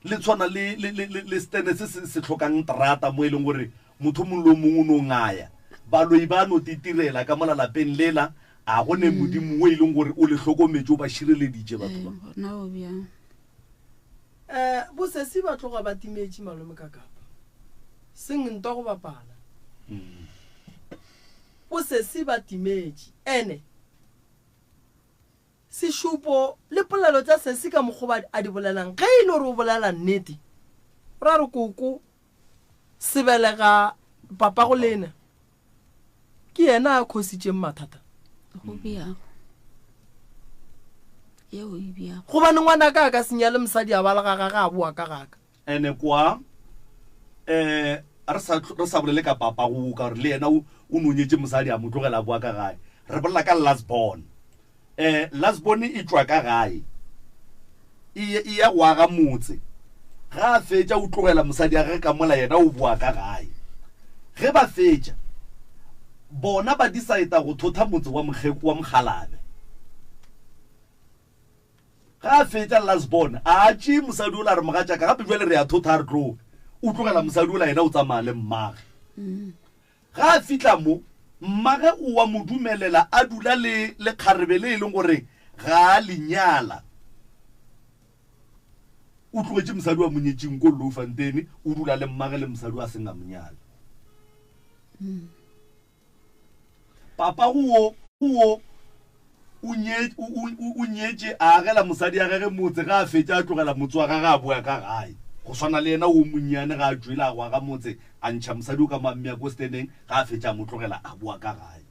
le tshwana le stene se tlhokang terata mo e leng gore motho mongwe le mongwe o no ngaya baloi ba no titirela ka molalapeng lela a go ne modimo o e leng gore o le hlokometse o ba šireleditše batho ba bosesi ba tloga ba timetše malome ka kapa seng ntwa go bapala bosesi ba timetše ene sešupo le polelo tša sesi ka mokgoba a di bolelang ge e le gore o bolela nnete ra re koko sebelega papa go lena ke yena a khositšeng mathata go biago yeo e biago gobane ngwana ka ka senyale mosadi a bala ga a boa ka gaka ene kwa re sa bolele ka papa go ka gore le yena o nonyetse mosadi a mo tlogela boa ka gae re bolela ka last born e tswa ka gae e ya go aga motse ga a fetša o tlogela mosadi a ge ka mola yena o boa ka gae ge ba fetša bona ba decide go thotha motse wa mogalabe ga a fetša lasbon a tše mosadi o la re mogatša ka gape jwale re ya thotha re tlo o tlogela mosadi o la yena o tsamaya le mmage ga a fitla mo mmage o wa mo dumelela a dula le kgarebe le e leng gore ga a lenyala o tlogetse mosadi wa monyetseng ko Loufanteni o dula le mmage le mosadi wa seng a monyala papa go o nyetse a agela mosadi a gage motse ga a fetša a tlogela motse wa gage a boya ka gae go swana le yena o monnyane ga a tswela a go aga motse a ntšha mosadi o ka mammea ko steneng ga a fetša a mo tlogela a boa ka gae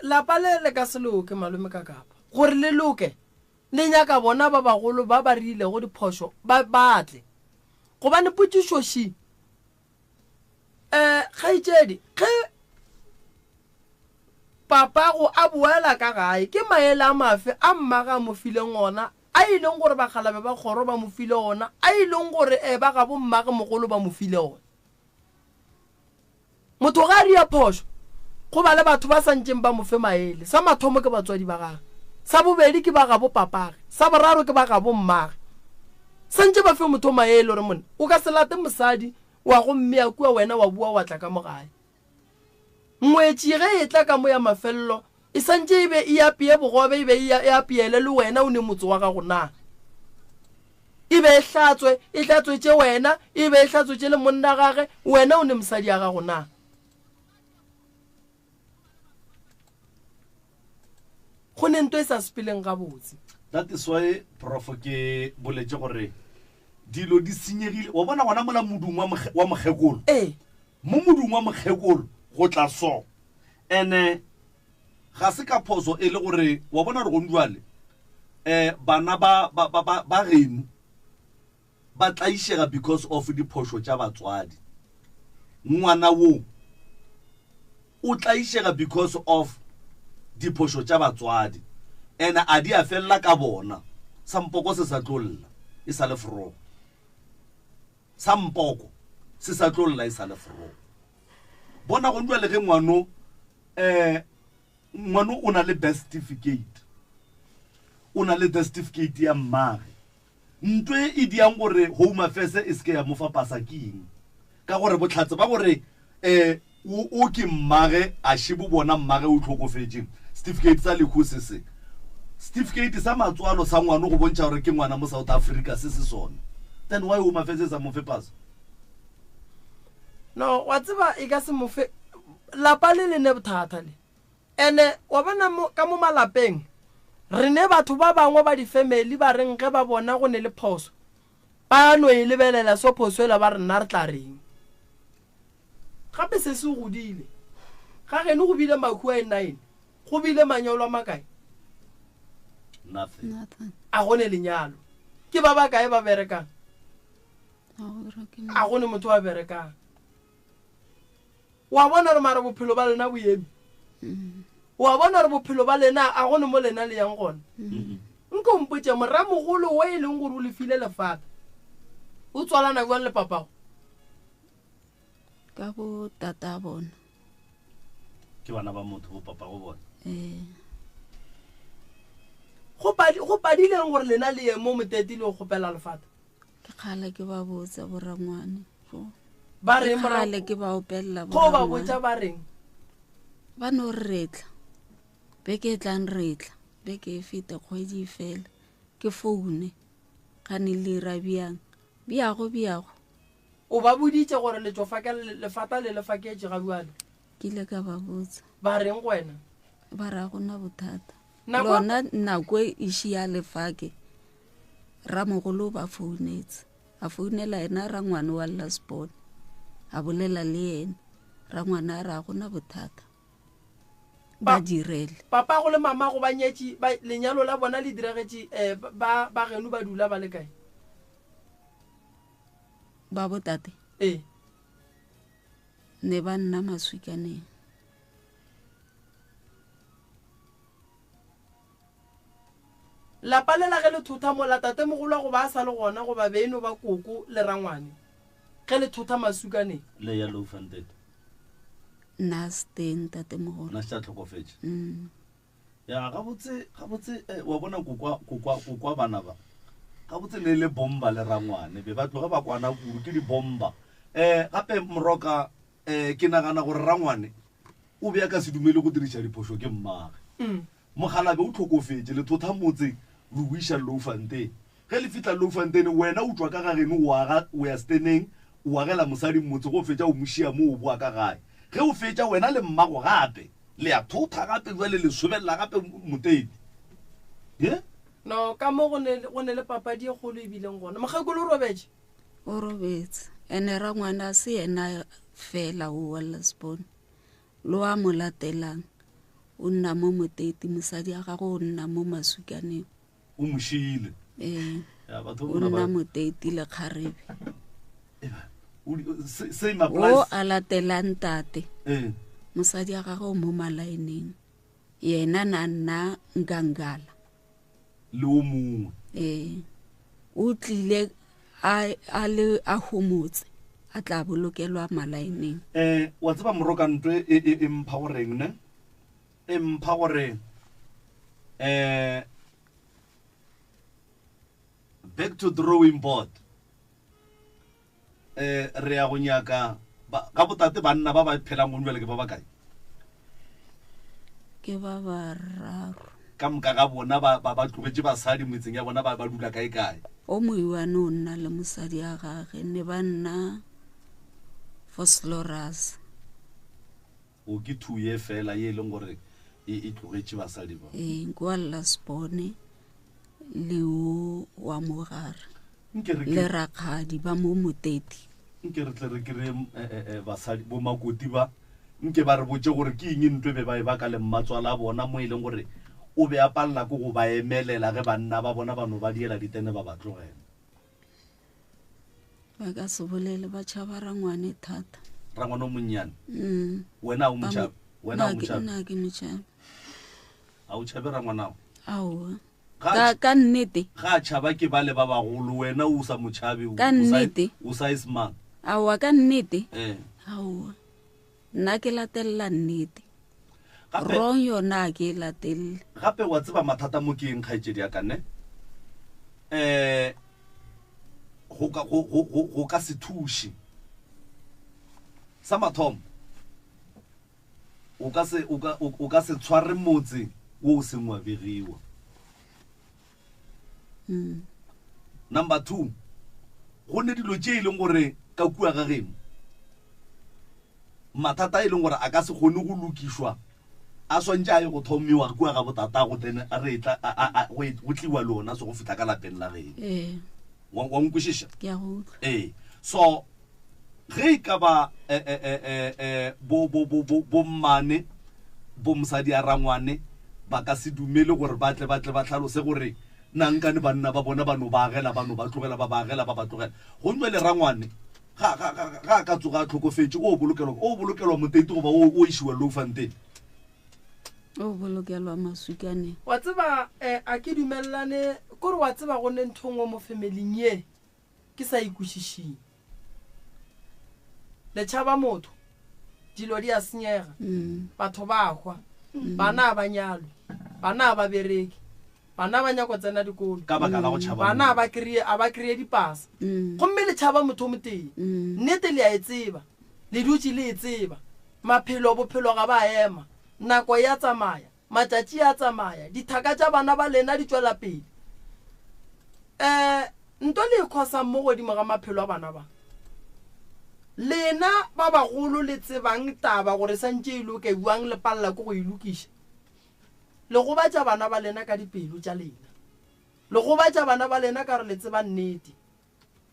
lapa le ka se loke malome ka kapa gore le loke le nyaka bona ba bagolo ba ba rile go diphošo ba batle gobane potšišoši kgaitšedi ge papa go a boela ka gae ke maele a mafe a mmaga a mo fileng ona a ileng gore bagalabe ba kgoro ba mo file ona a ileng gore ba ga bo mmaga mogolo ba mo file ona motho ga a ria phošo go ba le batho ba santseng ba mo fe maele sa mathomo ke batswadi ba gage sa bobedi ke ba ga bo papage sa boraro ke ba ga bo mmage santse ba fe motho maele gore mone o ka se late mosadi wa go mmea kua wena wa bua wa tla ka mogae ngwetši ge e tla ka mo ya mafelelo e santse e be e apeye bogobe e be e apeele le wena o ne motse wa gago na e be e hlatswetše wena e be e hlatswetše le monna gage wena o ne mosadi ya gago na go ne nto e sa sepeleng ga botse that is why prof ke boletse gore dilo di senyegile wa bona gona mola modung wa mogekolo mo modung wa mogekolo go tla so ene ga se ka phoso e le gore wa bona re go ndwale bana ba geno ba tlaishega because of diphošo tša batswadi ngwana wo o tlaishega because of diphošo tša batswadi ene a di a felela ka bona sampoko se sa tlolla e sa le forogo sampoko se sa tlolla e sa le forogo bona go ndwa le ge ngwano o na le birth certificate o na le death certificate ya mmage ntwe e diang gore home affairs e se ke ya mofa pasa keng ka gore botlhatse ba gore o ke mmage a shibo bona mmage o tlhokofetseng certificate sa lekhusi se certificate sa matswalo sa ngwana go bontšha gore ke ngwana mo South Africa se se sone then why home affairs sa mofe pasa no wa tseba e ka se mofe lapa le ne bothata le ene wa bona ka mo malapeng re ne batho ba bangwe ba di-family ba reng ge ba bona go ne le phoso ba no e lebelela so phoso ela ba re nna re tla reng gape se se godile ga geno go bile makhua e 9 go bile manyalo a makae nothing a gone lenyalo ke ba ba kae ba berekang a gone motho wa berekang wa bona re mara bophelo ba lena boemi wa bona re bophelo ba lena a gone mo lena le yang gona nko mpotse moramogolo wa e leng gore o le file lefata o tswalana jwang le papago ka bo tata bona ke bana ba motho bo papa go bona go padileng gore lena le ye mo moteti le go kgopela lefata ke kgale ke ba botsa borangwane ba reng kgale ke ba opella go ba botsa ba reng ba no retla beke tlang retla beke e fete kgwedi fela ke foune ga ne le rabiang biago o ba boditse gore lefata le lefaketse ga buane ke ile ka ba botsa ba reng wena ba ra gona bothata Nako- lona nako e shia lefake ramogolo ba founetse a founela ena rangwane wa Lasbon a bolela le ena rangwane a ra gona bothata ba direle papa go le mama go ba nyetši lenyalo la bona le diregetše ba geno ba dula ba le kae ba botate ne ba nna Maswikaneng lapa le la ge le thotha mola tate mogolo go ba a sa le gona go ba beno ba koko le rangwane ge le thotha Maswikaneng le ya low funded nna steng tate mogolo na tsa tlhokofetse ya ga botse wa bona kokwa bana ba ga botse ne le bomba le rangwane be ba tloga ba kwana kuru ke di bomba gape moroka ke nagana gore rangwane o be ka se dumele go dirisa diphoso ke mmage mogalabe o tlhokofetse le thotha motse le buisha low funded ge le fitla low funded wena o tswa ka ga geno o ya steneng o agela mosadi motse go fetša o mošia mo o boa ka gae ge o fetša wena le mmago gape le ya thotha gape jale le sobelela gape motedi no ka mo go ne le papadi e kgolo e bileng gona mogakolo o robetse o robetse ene rangwane a se ena fela o wa Lasbon lo a mo latelang o nna mo moteti mosadi a gago o nna mo Maswikaneng o mošile ya batho o nna moteti le kgarebe same o applies a latelang tate mosadi a gago mo malaeneng yena na nna Ngangala le o mongwe o tlile a le a homotse a tla bolokelwa malaeneng wa tseba moroka ntwe e mpha goreng ne e mpha gore back to drawing board re ya go nyaka ka botate banna ba ba phelang go nwele ke ba ba kae ke ba bararo ka moka ga bona ba tlogetse basadi metseng ya bona ba dula kae o moiwane o nna le mosadi a gage ne ba nna Vosloorus o ke 2 ye fela ye leng gore e tlogetse basadi ba kwa Lasbon le o wa mogare nkere le rakgadi ba mo moteti nkere tle re kire basadi bo makoti ba nke ba re botse gore ke eng ntwe be ba e baka le mmatswala bona mo e leng gore o be a palla go ba emelela ge banna ba bona ba no ba diela ditene ba ba tlogela ba ka se bolele ba tšhaba rangwane thata rangwane o monnyane wena o motšhabe wena o motšhabe nna ke motšhabe a o tšhabe rangwanao ao ka nnete ga tšhaba ke ba le ba bagolo wena o sa motšhabe ka nnete o sa ismang aowa ka nnete aowa nna ke latelela nnete rong yona a ke e latelele gape wa tseba mathata mo ke eng kgaetsedi ya ka ne go ka se thuše sa mathomo o ka se tshware motse o o seng wa begiwa number 2 go ne dilo tše e leng gore ka kua ga geno mathata e leng gore a ka se kgone go lokišwa a swantse a ye go thomiwa kua ga botatago then a re tla go tliwa lona se go fitla ka lapeng la geno wa nkwešiša ke a go utlwa so ge e ka ba bommane bomosadi a rangwane ba ka se dumele gore ba tle ba tlhalose gore nankane banna ba bona ba no ba agela ba no ba tlogela ba ba agela ba ba tlogela go nwe le rangwane ga ka tsoga tlhokofetse o bolokelwa moteti goba o isiwa low fountain o bolokelwa masukane wa tseba a ke dumelane kore wa tseba go ne nthongwe mo familing ye ke sa ikwešišing le tšhaba motho dilo di a senyega batho ba hwa bana ba nyalwe bana ba bereki bana ba nyako tsena dikolo ka baka la go tšhaba bana ba kreye dipasa gomme le tšhaba motho mo teng nnete le a e tseba le dutse le e tseba bophelo ga ba ema nako ya tsamaya matšatši ya tsamaya dithaka tša bana ba lena di tšwela pele nto le ikgosa mo godimo ga maphelo a bana ba lena ba bagolo le tsebang taba gore santse e loke buang le palla ko go ilukiša le go batša bana ba lena ka dipelo tša lena le go batša bana ba lena ka re le tseba nnete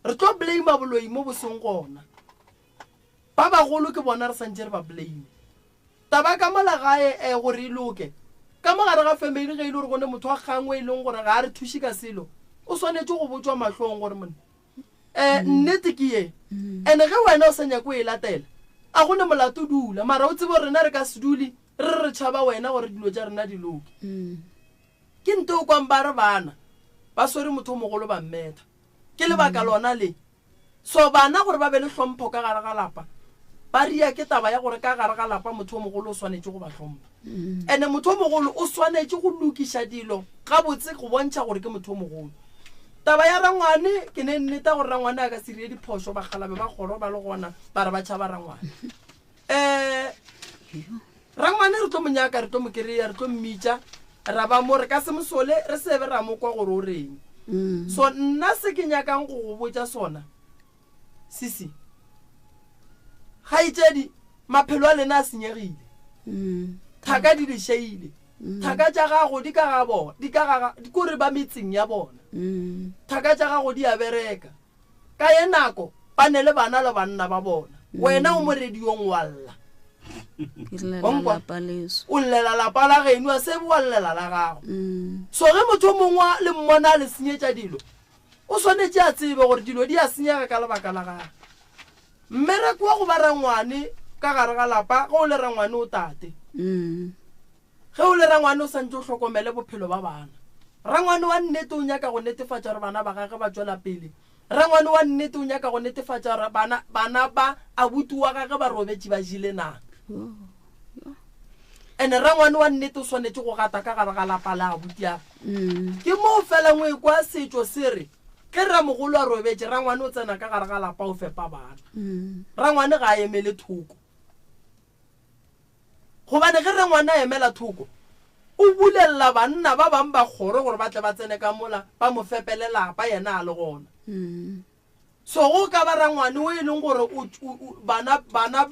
re tlo blame boloi mo boseng gona ba bagolo ke bona re santse re ba blame taba ka mola gae gore e loke ka mogare ga family ge e le gore gone motho wa kgangwe e leng gore ga a re thuše ka selo o swanetse go botswa mahlong gore mone nnete ke ye ene ge wena o sa nyako e latela a gone molato dula mara o tsebe rena re ka se dule re tšhaba wena gore dilo tša rena di loke ke nte o kwang ba re bana ba swere motho o mogolo ba mmetha ke lebaka lona le so bana gore ba be le hlompho ka gare ga lapa ba ria ke taba ya gore ka gare ga lapa motho o mogolo o swanetse go ba hlompha ene motho o mogolo o swanetse go lokiša dilo ga botse go bontšha gore ke motho o mogolo taba ya rangwane ke ne nneta gore rangwane a ka se rie diphoso ba galabe ba kgolo ba le gona ba re ba tšhaba rangwane rangwane re tlo monyaka re tlo mo kry-a re tlo mmitša ra ba mo re ka se mosole re sebe ra mo kwa gore o reng so nna se ke nyakang go go botša sona sisi ga itšedi maphelo a lena a senyegile thaka di lešeile thaka tša gago di ka ga bona di kore ba metseng ya bona thaka tša gago di a bereka ka ye nako ba ne le bana le banna ba bona wena o mo rediong wa lla o llela lapa la geno a se boa llela la gago so ge motho o mongwe le mmona le senyetša dilo o swanetse a tsebe gore dilo di a senyega ka lebaka la gago mmereko wa go ba rangwane ka gare ga lapa ge o le rangwane o tate ge o le rangwane o santse o hlokomele bophelo ba bana rangwane wa nnete o nyaka go netefatša gore bana ba gage ba tswela pele rangwane wa nnete o nyaka go netefatša gore bana ba abuti wa gage ba robetše ba jile nang ene rangwane wa nnete o swanetse go gata ka gare ga lapa la abuti age ke moo fela ngwe kwa setšo se re ke ramogolo a robetše rangwane o tsena ka gare ga lapa o fepa bana rangwane ga a emele thoko gobane ge rangwane a emela thoko o bulelela banna ba bang ba kgoro gore ba tle ba tsene ka mola ba mo fepele lapa yena a le gona so go ka ba rangwane o e leng gore bana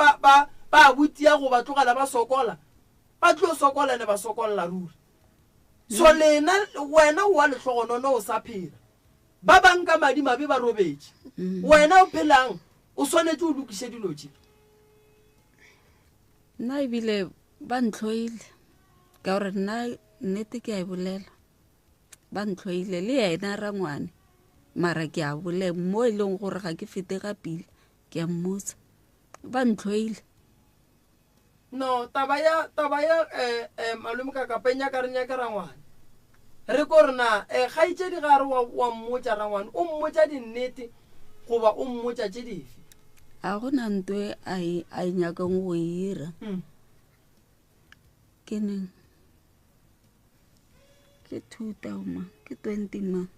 ba abutia go ba tlogela ba sokola ba tlo sokola ne ba sokolla ruri so lena wena o wa lehlogonono o sa phela ba bang ka madi mabe ba robetše wena o phelang o swanetse o lokiše dilo tše nna ebile ba ntlhoile ka gore nna nnete ke a e bolela ba ntlhoile le yena rangwane mara ke a bolela mo e leng gore ga ke fete ga pele ke a mmotsa ba ntlhoile no taba ya malome ka kapenya ka re nyaka rangwane re ko rena ga itšedi gare wa mmotša rangwane o mmotša dinnete goba o mmotša tše dife a go na nto a e nyakang go e ira ke neng ke 2000 ke 20 ma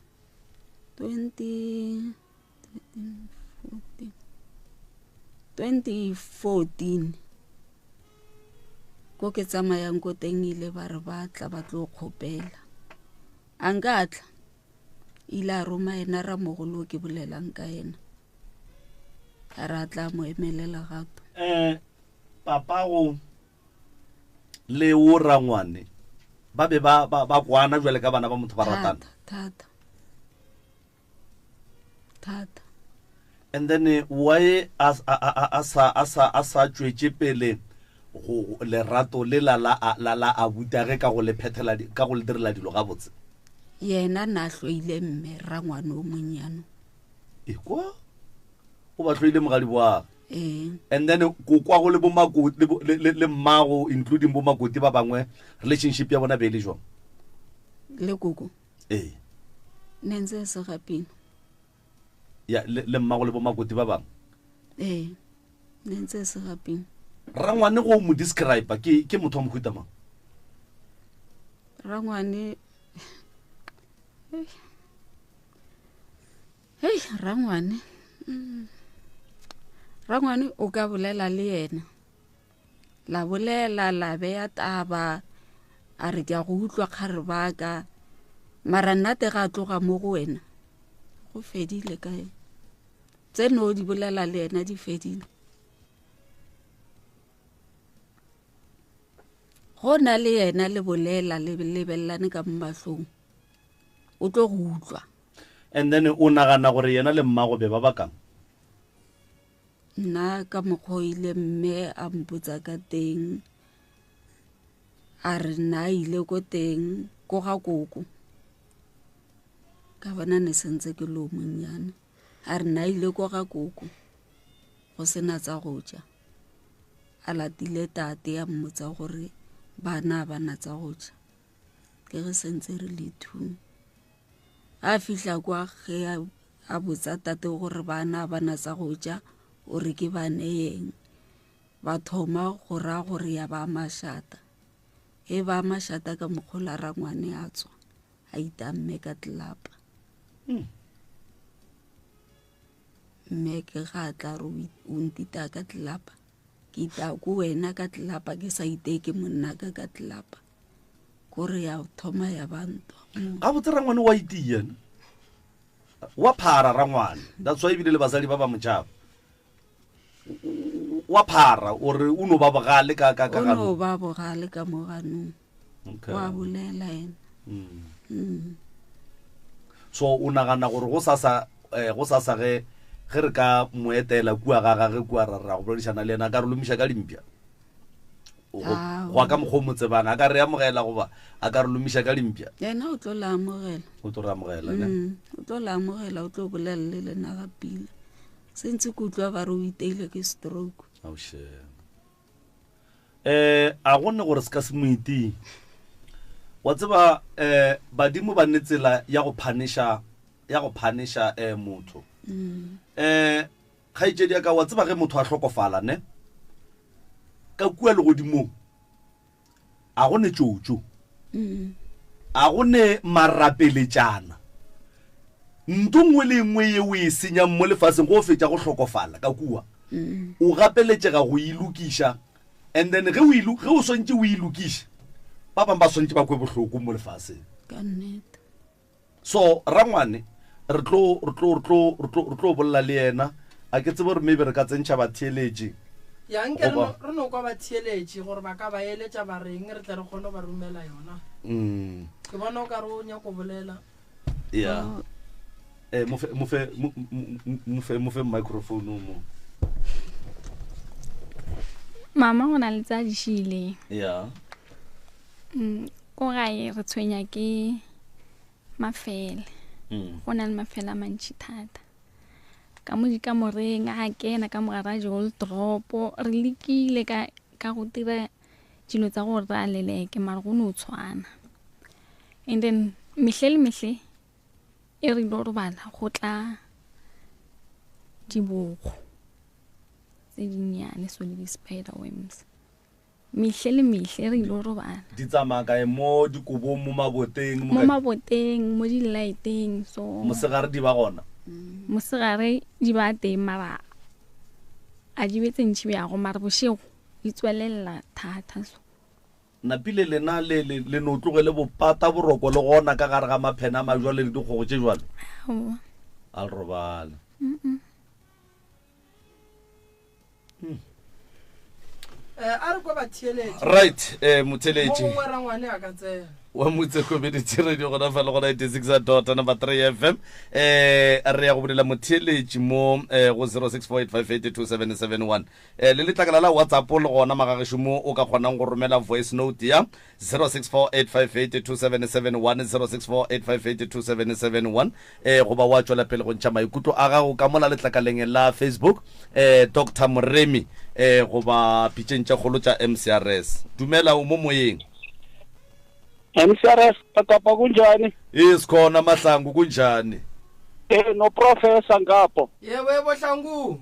2014 ko ke tsamayang ko teng ile ba re ba tla ba tlo kgopela a nka tla ile a roma ena ramogolo ke bolelang ka ena a ra tla mo emelela gato papa go le o rangwane ba be ba kwana jwale ka bana ba motho ba ratana thata and then why asa tšwetše pele go lerato le la abuti ge ka go le phethela ka go le direla dilo ga botse yena na hloile mme rangwane o monyano ekwa o ba hloile mogadi boa eh and then go kwa go le bomakoti le mmago including bomakoti ba bangwe relationship ya bona be le jwa le koko eh nenze se gaping ya le mmago le bomakoti ba bang eh nenze se gaping rangwane go mo describe ke motho wa mohuta mang rangwane hey rangwane rangwane o ka bolela le yena la bolela la beya taba a re ke go utlwa kgare baka mara nnate ga tloga mo go wena go fedile kae tseno di bolela le yena di fedile go na le yena le bolela le lebellane ka mmahlong o tlo go utlwa and then o nagana gore yena le mmago be ba bakang nna ka mokgoile mme a mpotsa ka teng a re nna ile ko teng ko ga koko ka bona ne sentse ke lo monyana a re nna ile ko ga koko go sena tsa go ja a latile tate ya mmotsa gore bana tsa go ja ke ge sentse re le thu a fihla kwa ge a botsa tate gore bana tsa go ja o re ke baneng ba thoma go ra gore ya ba mashata e ba mashata ka mokgola rangwane a tswa a itamme ka tlelapa mme ke ga tla re o ntita ka tlelapa ke ita ko wena ka tlelapa ke sa iteke monna ka tlelapa gore ya thoma ya banto ga botse rangwane wa itia wa phara rangwane that's why ebile le basadi ba ba motšhaba wa phara ore o no ba bogale ka no ba bogale ka mo ganong wa bolela ena so o nagana gore go sasa ge re ka moetela kua ga gage kua ra go boledišana le ena a ka re lomiša ka dimpša go ka mokgwa o motsebang a ka re amogela goba a ka re lomiša ka dimpša yena o tlo la amogela o tlo re amogela o tlo la amogela o tlo bolela le lena ga pila sentse ke utlwa ba re o iteile ke stroke a gonne gore se ka se moiting wa tseba badimo ba nne tsela ya go phanisha motho kgaitsedi ya ka wa tseba ge motho a hlokofala ne ka kua le godimong a gone tšotšo a gone marapeletšana nto nngwe le nngwe ye o e senyang mo lefaseng go fetša go hlokofala ka kua o gapeletšega go ilokiša and then ge o swantše o ilokiša ba bang ba swantše ba kwe bohloko mo lefaseng so rangwane re tlo bolla le yena a ke tsebe gore maybe re ka tsentšha batheeletše yanke re no kwa batheeletše gore ba ka ba eletša ba reng re tle re kgone ba romela yona ke bona o ka re o nyako bolela ya mofe microphone mo mama go na le tsa di šile ya ko gae re tshwenya ke mafele go na le mafele a mantši thata ka mo dikamoreng a kena ka mogara jol dropo re lekile ka go tira dilo tsa gore re a leleke mare go no tshwana and then mehle le mehle e re ilo robala go tla dibogo tse dinnyane so le di-spider worms mehle le mehle re ilo robala di tsamaya kae mo dikobong mo maboteng mo di-lighteng so mosegare di ba gona mosegare di ba teng mara a di betse ntšhi bjago mare bošego di tswelelela thata so napile lena le no tlogele bopata boroko le gona ka gare ga maphena a majwale le dikgogo tše jwalo a le robala a re kwa batheeletše right motheletši mo ra ngwane a ka tsena wa motse community radio gona fa le go 96 number 3 FM re ya go bolela motheletši mo go 0648582771 le letlakala la WhatsApp le gona magagesho mo o ka kgonang go romela voice note ya 0648582771 0648582771 go ba wa tswela pele go ntšha maikutlo a gago ka mola letlakaleng la Facebook Dr. Moremi go ba pitšentša kgolo tša MCRS dumela o mo moyeng MCRS Kakapa kunjani? isikhona Mahlangu kunjani No professor ngapho. yebo yebo Hlangu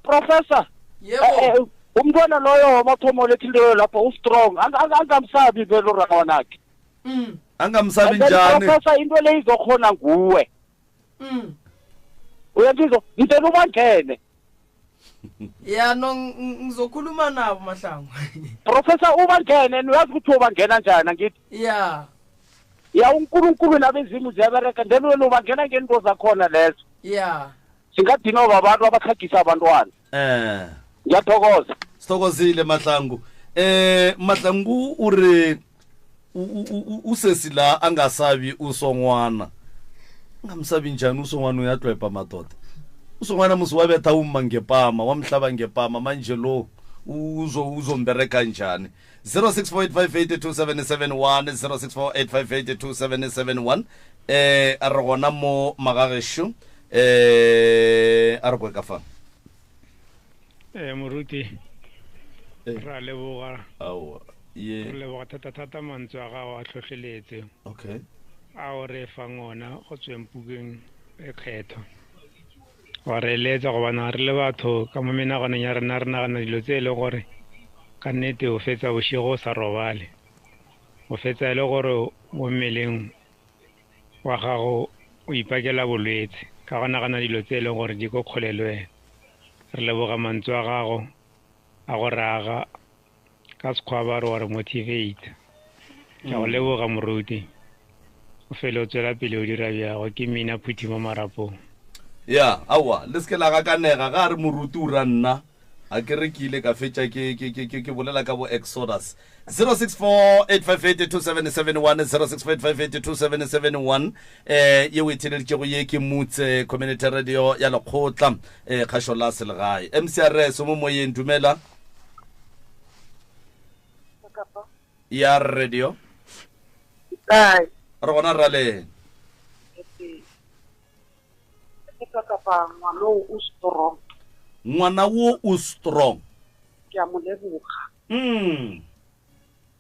Professor. yebo Umntwana loyo wamathomo lethileyo lapho u strong. Angamsabi velo rawanakhe. angamsabi njani Professor into le izokhona nguwe. Uyangizwa? Ngithe ubangene. ya no ngizokhuluma nabo Mahlangu Professor ubangene uyazi ukuthi ubangena njani ngithi? ya uNkulunkulu nabezimu ziyabereka then wena ubangena ngento zakhona lezo. ya Singadina abantu abakhagisa abantwana. Ngiyathokoza. sithokozile Mahlangu Mahlangu ure usesila angasabi usongwana ngamsabi njani usongwana uyadwepa madoda usongwana musiwabetha uma ngepama wamhlaba ngepama manje lo uzombereka njani 0648582771 0648582771 a re gona mo magagesho a re kwe ka fa moruti ra leboga awa re leboga thata mantswe a gago a tlhotlheletse okay a o re fang ona go tsweng pukeng e kgetho wa re eletsa go bana re le batho ka mo menaganong ya rena re nagana dilo tse e le gore ka nnete o fetsa bošego o sa robale o fetsa e le gore mo mmeleng wa gago o ipakela bolwetse ka go nagana dilo tse e leng gore di ko kgolelwe re leboga mantswe a gago a go raga ka sekgwa ba re wa re motivate ka go leboga moruti o fele o tswela pele o dira bjago ke Mina Phuthi mo marapong ya awa le se la ga kanega ga re moruti o ra nna a ke re ke ile ka fetša ke bolela ka bo Exodus 0648582771 0648582771 ye o etheleditšego ye ke mutse community radio ya lekgotla kgašo la selegae MCRS mo moyeng dumela ya radio Ai re gona raleng Kakapa ngwano o strong. ngwana wo o strong Ke a mo leboga.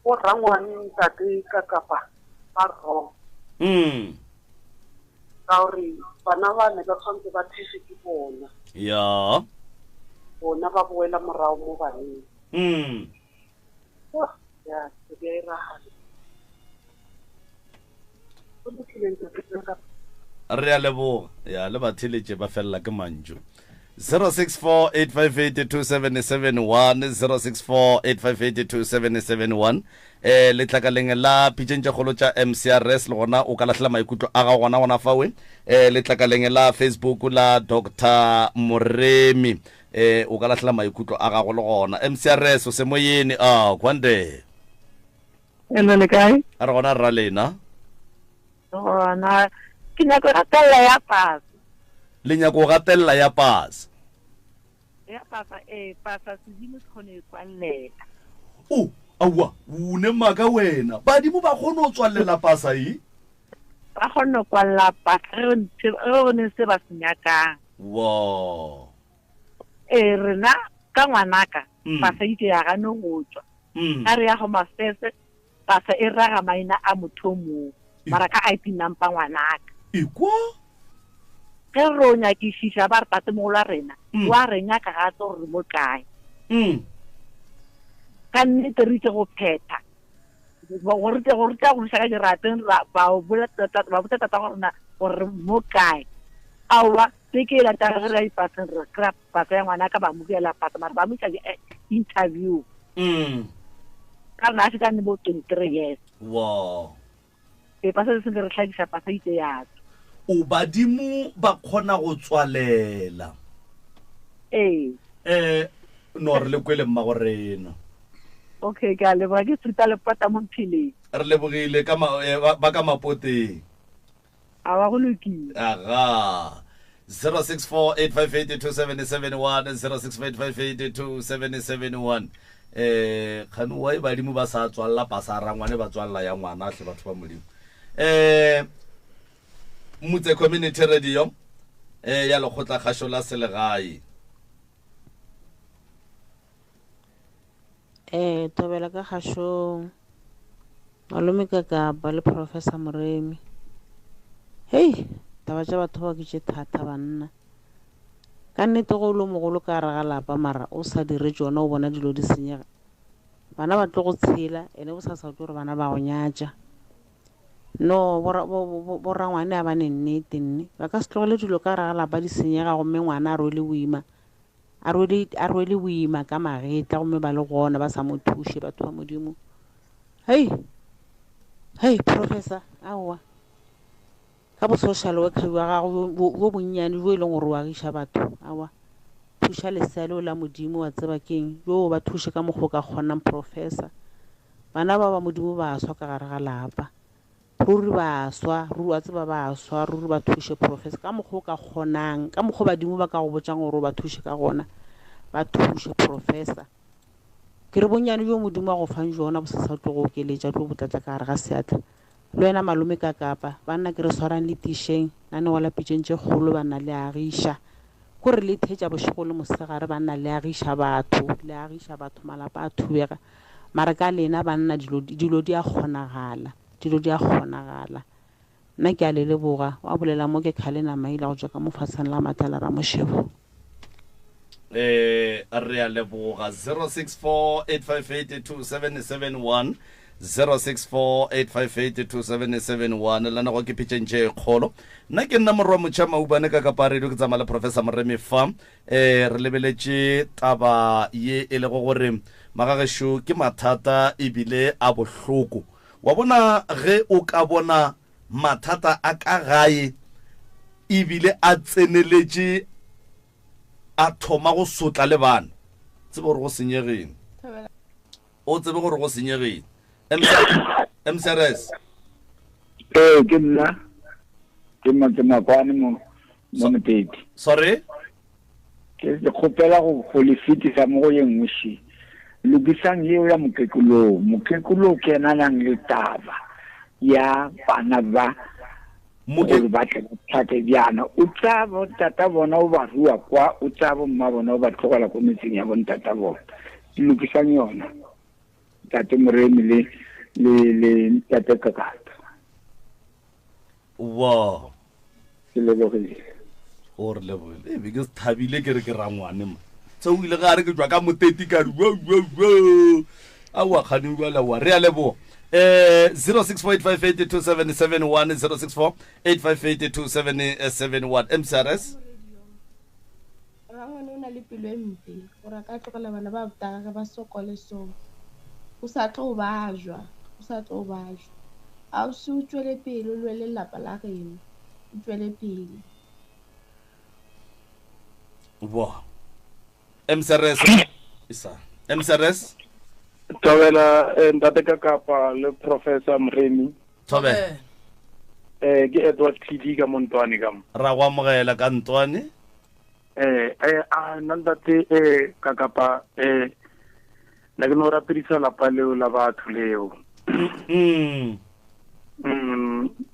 O rangwane ntate Kakapa ba wrong. Ka hore bana ba ne ba kgantse ba thise ke bona. ya Bona ba boela morao mo baneng. Ya se be ra ha. O tlile ntate Kakapa. re a leboga ya le batheletše ba fella ke mantšu 0648582771 0648582771 letlakaleng la pitšentša kgolo tša MCRS le gona o ka lahlela maikutlo a ga gona fawe letlakaleng la Facebook la Dr. Moremi o ka lahlela maikutlo a gago le gona MCRS o se moyene kwande Eno le kae? a re gona rra lena Na ke nyako ratella ya pasa. le nyako gatelela ya pasa Ya pasa pasa sedimo se kgone kwallela. awa o ne maka wena badimo ba kgone o tswalela pasa Ba kgone kwalla pasa re ne se ba senyakang. wow Rena ka ngwanaka pasa ite ya ga no go tswa. A re ya go mafese pasa e raga maina a mothomo mara ka IP number ngwanaka. ikwa Ke ronya ke shisha ba re tate mo la rena wa renya ka ga tso re mo kae. Ka nnete re tse go phetha go re go shaka di rateng ba o bola tata ba botata tata rona gore mo kae awa se ke la tara re ipatsa re crap ba ya ngwana ka ba mo la pata mara ba mo tsa interview ka na se ka ne bo 23 years wow e pasa se re tlhagisa pasa ite ya o badimo ba kgona go tswalela no re le kwele mma go reno okay ke a leboga ke Sita Lepata mo Mphileng re lebogile ka ba ka mapoteng a wa go lokile aga 0648582771 0648582771 khanu wa badimo ba sa tswalla pasara ngwane ba tswalla ya ngwana hle batho ba modimo mutse community radio ya lekgotla kgasho la selegae tobela ka kgashong malome ka ba le Professor Moremi hey taba tša batho ba ke tše thata banna ka nnete go lo mogolo ka raga lapa mara o sa dire tšona o bona dilo di senyega bana ba tlo go tshela ene bo sa sa gore bana ba go nyatša no borangwane a ba ne nnete nne ba ka se tlogele dilo ka raga lapa di senyega gomme ngwana a rwele boima ka magetla gomme ba le gona ba sa mo thushe batho ba modimo hey Professor aowa ka bo social worker wa gago bo bonnyane jo e leng gore wa giša batho awa thuša leselo la modimo wa tseba keng yo ba thushe ka mokgo ka kgonang Professor bana ba modimo ba swa ka gare ga lapa ruri ba swa ruri wa tseba ba swa ruri ba thushe Professor ka mokgo ka kgonang ka mokgo badimo ba ka go botsang gore ba thushe ka gona ba thushe Professor ke re bonnyane jo modimo wa go fang jona bo sa sa tlo go keletša tlo botlatla ka gare ga seatla le wena malome ka kapa banna ke re swarang le tisheng nane wala pitšeng tše kgolo banna le agiša ko re le thetša bošego le mosegare banna le agiša batho malapa a thubega mara ka lena banna dilo di a kgonagala nna ke a le leboga wa bolela mo ke Khalena Maila go tšwa ka mofasane la Matala ra Mošebo re a leboga 0648582771 0648582771 lana go ke pitšentše kgolo nna ke nna morwa motšha maubane ka kaparedio ke tsamaya le Professor Moremi fa re lebeletše taba ye e le go gore magagešo ke mathata ebile a bohloko wa bona ge o ka bona mathata a ka gae ebile a tseneletše a thoma go sotla le bana tsebe gore go senyegeng o tsebe gore go senyegeng MCRS ke nna ke makwane mo Moteti sorry ke kgopela go le fitisa mo go yeng moši lokisang yeo ya mokekolo ke nanang le taba ya bana ba gore ba tlhate bjana o tla bo tata bona o ba rua kwa o tla bo mma bona o ba tlogela ko metseng ya bontata bona lokisang yona tate Moremi le tate Kakata wow ke lebogile gore lebogile be ke thabile ke re ke rangwane ma tse o ile ga re ke jwa ka Moteti ka re wo a wa khani wala wa re a leboga 0648582771 0648582771 MCRS rangwane o na le pelo e mpe gore ka tlogela bana ba botaka ka ba sokole so o sa tlo ba jwa a o se o tswele pele o lwele lelapa la geno o tswele pele wow MCRS Tobela ntate ka kapa le Professor Moremi Tobe ke Edward TD ka Montwane ka ra go amogela ka Ntwane nandate ka kapa la ke no rapedisa lapa leo la batho leo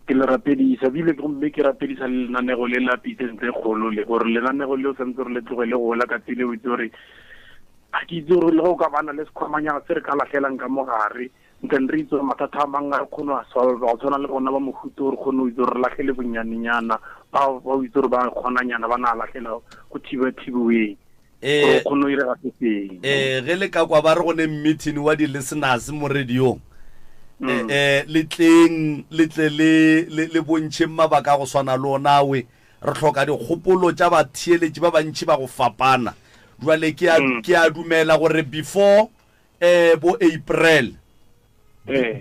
ke le rapedisa bile ke mme ke rapedisa le nanego le lapitseng tse kgolo le gore le nanego leo sentse re le tlogele go la ka tsile o itse gore a ke itse gore le go ka bana le sekhwamanyana se re ka latlhelang ka mogare ntle re itse gore mathata a mangwe a kgone a solva go tshwana le bona ba mofuta gore kgone o itse gore re latlhele bonyanenyana ba o itse gore ba kgonanyana ba na latlhela go thiba-thiboweng kgone o irega se seng ge le ka kwa ba re gone meeting wa di-listeners mo radiong letle le bontšhe mabaka go swana le onawe re tlhoka dikgopolo tša batheeletši ba bantši ba go fapana jwale ke a dumela gore before bo April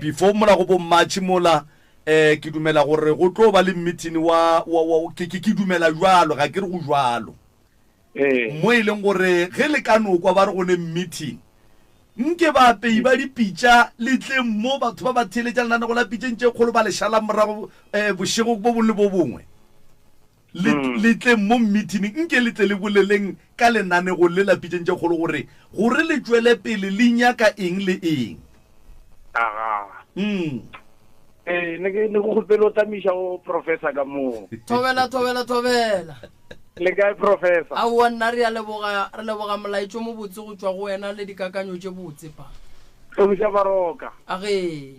before mola go bo March mola ke dumela gore go tlo ba le meeting wa ke dumela jwalo ga ke re go jwalo mo e leng gore ge le ka no kwa ba re go ne meeting nke ba pei ba dipitša le tleng mo batho ba ba theletša lenane go la pitšeng tše kgolo ba le šala morago bošego bo bongwe le bo bongwe le tleng mo meeting nke le tle le boleleng ka lenane go le la pitšeng tše kgolo gore le tšwele pele le nyaka eng le eng ne ke go gopelo tamiša go professor ka moo thobela le kae professor a wa nna re leboga molaetso mo botse go tswa go wena le dikakanyo tše botse pa tamiša baroka age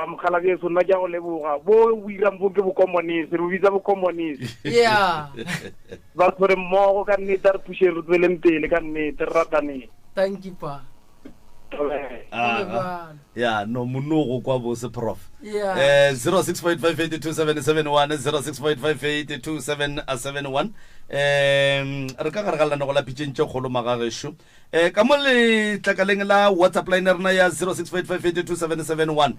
mokgala ke sonna ke go leboga bo buirang bo ke bokomonisi re bitsa bokomonisi ya ba tshwere mmogo ka nnete re pushe re tsweleng pele ka nnete re rataneng thank you pa ya no monogo kwa bose prof 06.5827771 06.5827771 re ka gare ga lana go la pitšeng tše kgolo magagesho ka mo le tlakaleng la WhatsApp line rena ya 06.5827771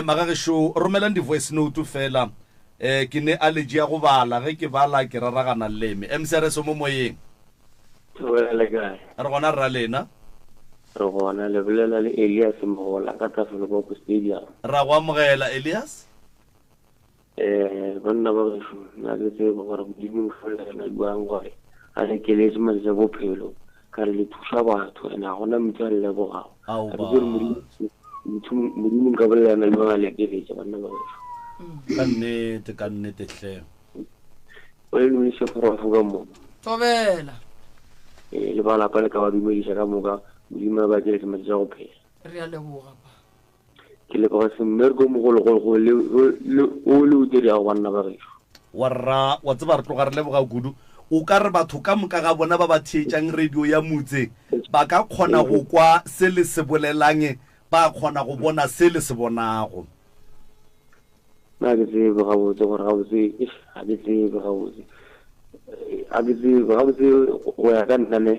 magagesho romelang di voice note fela ke ne a le dia go bala ge ke bala ke raragana leme MCRS mo moyeng re gona ra lena re gona le bolela le Elias Mogola ka Tafeloko Stadium ra go amogela Elias bonna ba go na le tse go gore modimo fela na buang gore a re ke le tsema tsa bophelo ka le thusa batho ena gona mtswalle go gago a re modimo ka bolela na le ba le ke le bonna ba go ka nnete hle o le mo se prof ga mo thobela le ba la pa le ka ba dumedisa ka moka modimo ba ke tsema tsa bophelo re a leboga pa ke le ba se mmergo mogolo go le o le o dira go banna ba gešo warra wa tseba re tloga re leboga kudu o ka re batho ka moka ga bona ba ba theetšang radio ya motse ba ka kgona go kwa se le se bolelang ba kgona go bona se le se bonago na ke tsebe ga botse gore ga botse a ke tsebe ga botse go ya ka nna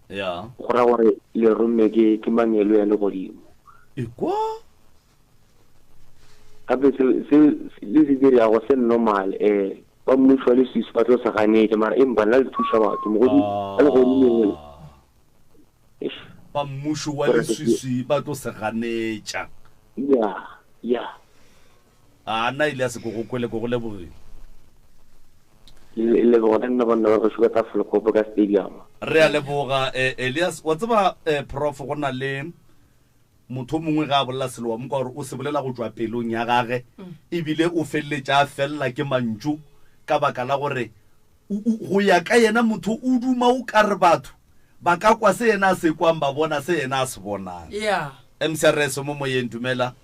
ya go ra gore le rumme ke mangelo ya le godimo kwa gape se le se dira go se normal ba mmušwa le sisi ba tlo se ganetse mara empa nna le thuša batho mogodi a le godimo ba mmušo wa leswiswi ba tlo se ganetša ya a nna ile a se ko go kwele ko go lebogeng leboga nna banna ba go shuka Tafeloko ka stadium re a leboga Elias wa tseba prof go na le motho mongwe ga a bolela selo wa mo ka gore o se bolela go tswa pelong ya gage ebile o feleletša a felela ke mantšu ka baka la gore go ya ka yena motho o duma o ka re batho ba ka kwa se yena a se kwang ba bona se yena a se bonang MCRS mo moyeng dumela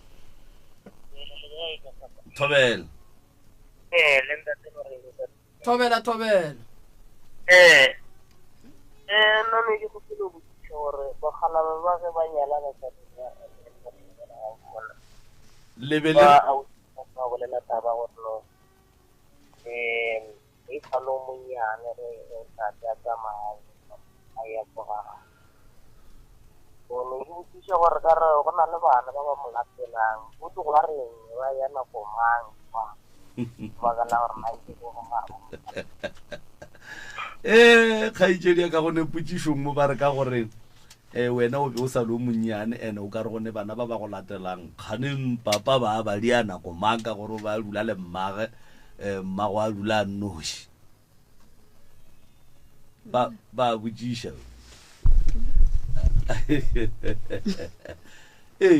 thobela no ne ke go tselo botšiša gore bagala ba ge ba nyalana ka ba bolela taba gore no e tshwalo monyane re tate a tsamaya a ya kwa ne ke botšiša gore ka re go na le bana ba ba mo latelang go tlo go ba reng ba ya nako mang baka la gore naike go gago kgaitšedi ka gone potšišong mo ba re ka gore wena o be o sa le o monnyane ene o ka re gone bana ba ba go latelang kganeng papa ba ba di a nako mang ka gore ba dula le mmage mmago a dula a nnoši ba botšiša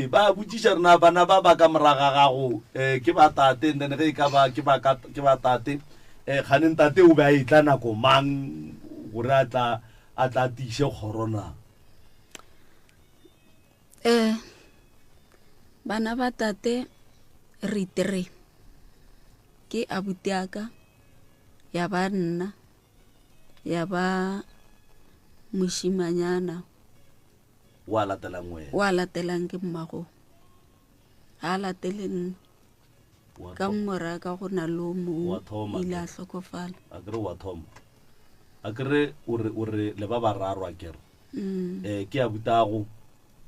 ba botšiša rena bana ba ba ka moraga gago ke ba tate then ge ke ba tate kganeng tate o be a etla nako mang gore a tla tiše kgorona bana ba tate re itere ke abuti aka ya ba nna ya ba mošimanyana wa latelang wena wa latelang ke mmago a latele nna ka mmora ka go na lo mo ile a hlokofala a kere wa thoma a kere o re le ba bararo a kere ke abutago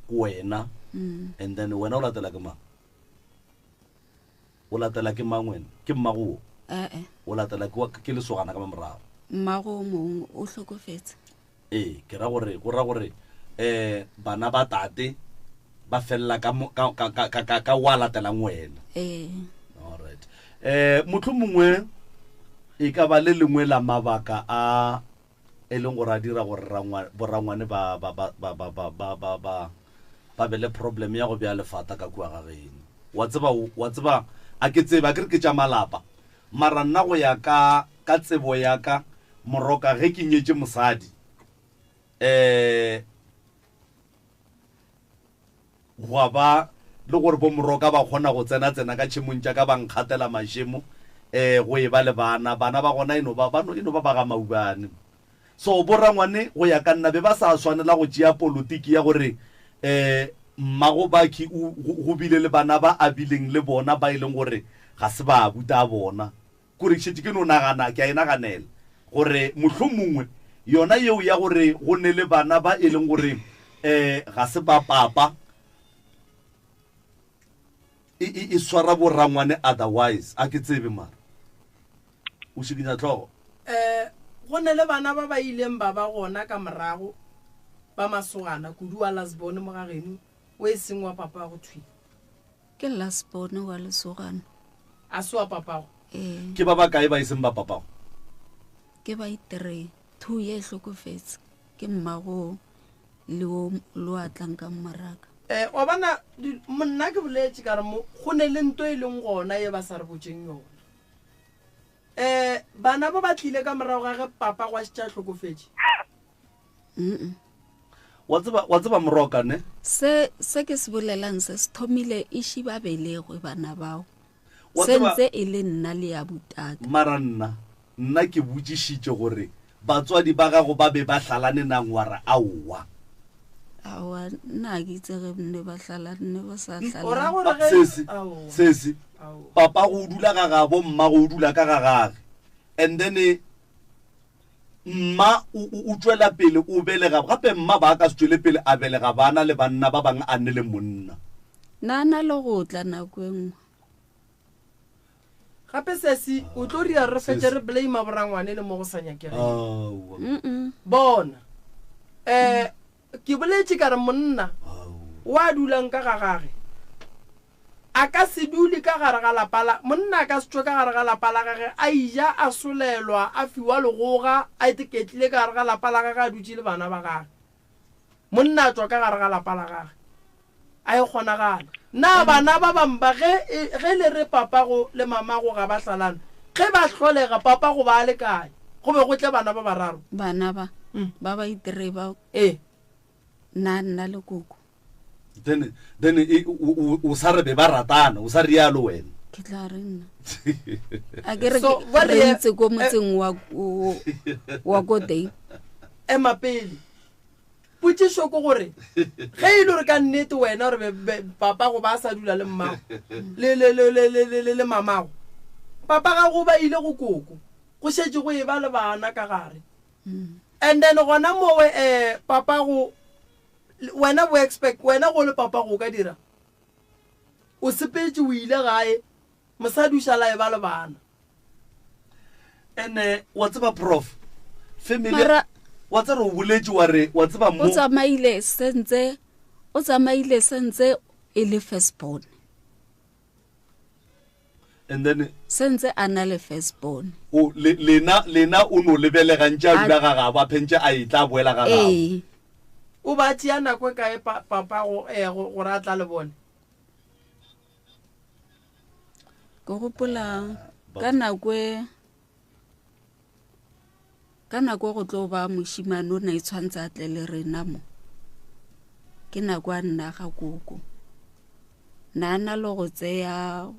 wena and then wena o latela ke mang o latela ke mang wena ke mmago o latela ke lesogana ka morago mmago mongwe o hlokofetse ke ra gore bana ba tate ba fella ka wa latelang wena alright mohlomongwe e ka ba le lengwe la mabaka a e leng gore a dira gore borangwane ba be le problem ya go bja lefata ka kua ga geno wa tseba a ke tseba ke re ke tša malapa mara nna go ya ka tsebo ya ka moroka ge ke nyetse mosadi go ba le gore bo moroka ba kgona go tsena ka tšhemong tša ka ba nkgatela mašemo go e ba le bana ba gona eno ba ga maubane so borangwane go ya ka nna be ba sa swanela go tšea politiki ya gore mmago baki go bile le bana ba abileng le bona ba e leng gore ga se ba buta bona kore šetse ke no nagana ke a e naganela gore mohlomongwe yona yeo ya gore go ne le bana ba e leng gore ga se ba papa e swara borangwane otherwise a ke tsebe mara o šikinya tlhogo go ne le bana ba ba ileng ba gona ka morago ba masogana kudu wa lasbone mo ga geno o e seng wa papa go thwi ke lasbone wa lesogana a se wa papa go ke ba kae ba iseng ba papa go ke ba 3 2 ye hlokofetse ke mmago le lo atlang ka maraka wa bana monna ke boletse ka re mo go ne le nto e leng gona ye ba sa re botseng yona bana ba tlile ka morago ga ge papa gwa tša hlokofetse wa tseba moroka ne se ke se bolelang se thomile e shiba belegwe bana bao sentse e le nna le ya butaka mara nna ke botsišitše gore batswadi ba gago ba be ba hlalane nangwara aowa nna ke tsege nne ba hlalane ba sa sese papa go dula ga gabo mma go dula ka ga gage and then mma o tswela pele o belega gape mma ba ka se tswele pele a belega bana le banna ba bang a nne le monna nana le go tla nako engwe gape sesi o tlo ria re fetse re blame borangwane le mo go sanya ke bona ke boletse ka re monna wa dulang ka gagage a ka se dule ka gare ga lapala monna ka se tswe ka gare ga lapala gage a ija a solelwa a fiwa legoga a iteketlile ka gare ga lapala gage a dutse le bana ba gage monna a tswa ka gare ga lapala gage a e kgonagala na bana ba bamba ge le re papa go le mama go ga ba hlalana ge ba hlolega papa go ba le kae go be go tle bana ba bararo bana ba ba 3 ba nna le koko then o sa re be ba ratana o sa rialo wena ke tla re nna a ke re ntse ko motseng wa go day mapele putsišo ko gore ge e le re ka nnete wena re papa go ba sa dula le mmago le mamago papa ga go ba ile go koko go šetse go e ba le bana ka gare and then gona mowe papa go wena bo expect wena go le papa go ka dira o sepetse o ile gae mosadi o šala e ba le bana ene wa tseba prof family wa tsere o boletse wa tseba mo o tsamaile sentse e le firstborn and then sentse a na le firstborn o lena o no lebelega ntša dula ga ga ba phentse a itla boela ga ga o ba tšea nako kae papa go ratla le bone go gopola ka nako go tlo ba mošimane o na e tshwantse a tle le rena mo ke nako a nna ga koko nana le go tseya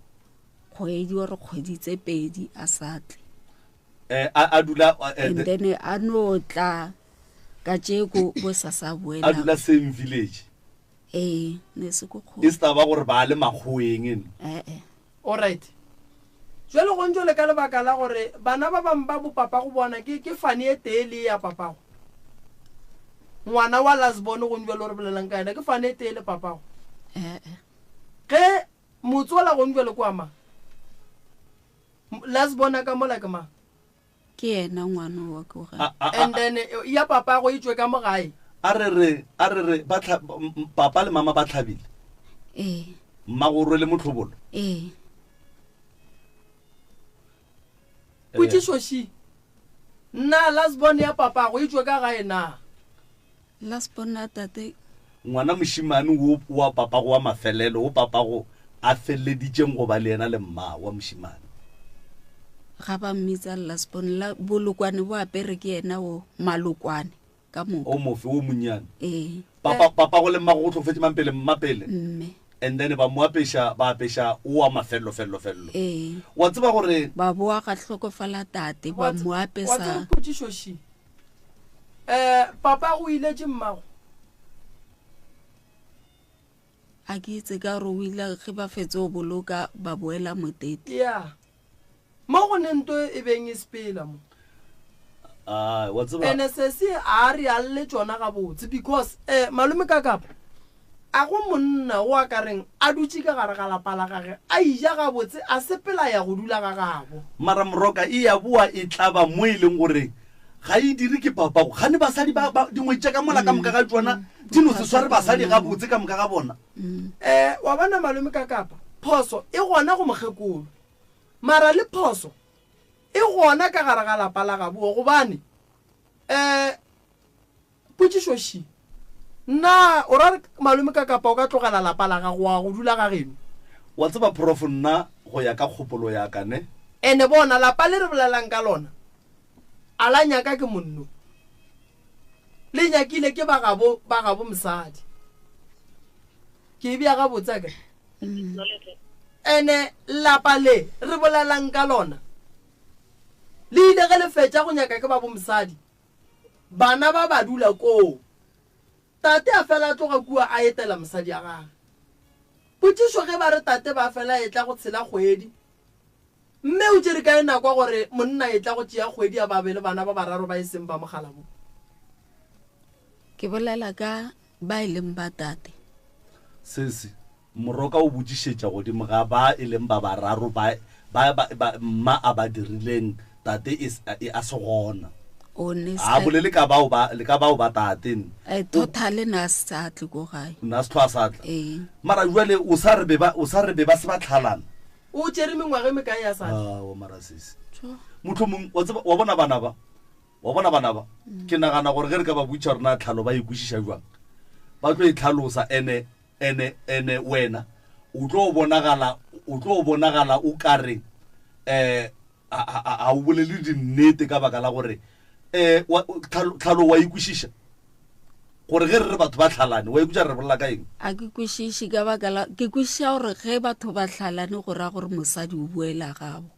kgwedi or kgwedi tse 2 a satle a dula and then a no tla ka tšeko bo sa boela a dula same village ne se go e sta ba gore ba le maghoeng all right jwale go ntse le ka lebaka la gore bana ba bang ba bo papa go bona ke fane e tele ya papa go ngwana wa lasbone go ntse le re bolelang ka ena ke fane e tele papa go ge motsola go ntse le kwa ma lasbone ka mola ke ma ke ena ngwana wa ko ga and then ya papa go itswe ka mogae a re papa le mama ba tlhabile mma go rwele motlhobolo Putishoshi nna last born ya papa go itswe ka gae na last born na tate ngwana moshimane wa papa go wa mafelelo o papa go a felleditseng go ba le ena le mma wa moshimane ga ba mmitsa last born la bolokwane bo apere ke ena o malokwane ka mo o mofe o monyane papa go le mma go tlofetse mampele mmapele and then ba mo apesha o wa mafello wa tseba gore ba boa ga tlhokofala tate ba mo apesa Putishoshi papa go ile tse mmago a ke itse ka ro ile ge ba fetse o boloka ba boela motete mo go nento e beng ispela mo wa tseba NSS a re a le tsona ga botse because malume ka kapa a go monna o a ka reng a dutse ka gare ga lapala gage a ija ga botse a sepela ya go dula ga gabo mara moroka e ya bua e tlaba mo e leng gore ga e dire ke papa go gane basadi ba dingwe tša ka mola ka moka ga tsona dino se sware basadi ga botse ka moka ga bona wa bana malume ka kapa phoso e gona go mogekolo mara le phoso e gona ka gare ga lapala gabo go bane Putishoshi na o ra malume ka kapa o ka tlogela lapala ga go dula ga geno wa tseba prof nna go ya ka kgopolo ya ka ne ene bona lapa le re bolelang ka lona a la nyaka ke monno le nyakile ke ba gabo mosadi ke bia ga botsa ka ene lapa le re bolelang ka lona le ile ge le fetša go nyaka ke ba mosadi bana ba dula ko tate a fela tloga kua a etela mosadi a gagwe Putisho ge ba re tate ba fela e tla go tshela kgwedi mme o tsere ka ena kwa gore monna e tla go tšea kgwedi ya babele bana ba bararo ba iseng ba mogala bo ke bolela ka ba ileng ba tate sesi moroka o botsišetša godimo ga ba e leng ba bararo ba mma a ba dirileng tate a se gona a bolele ka bao ba tatene totally na sa tle go gae na se tloa sa tla mara jwale o sa re be ba se ba tlhalana o tsere mengwage me kae ya sa o mara sesi motho mong wa bona bana ba ke nagana gore ge re ka ba butša rena tlhalo ba ikwešiša jwang ba tlo e tlhalosa ene wena o tlo bonagala o kare a o bolele dinnete ka baka la gore tlhalo wa ikwešiša gore ge re batho ba tlhalane wa ikweša re bolela ka eng a ke kwešiše ka baka la ke kwešiša gore ge batho ba tlhalane go ra gore mosadi o buela gabo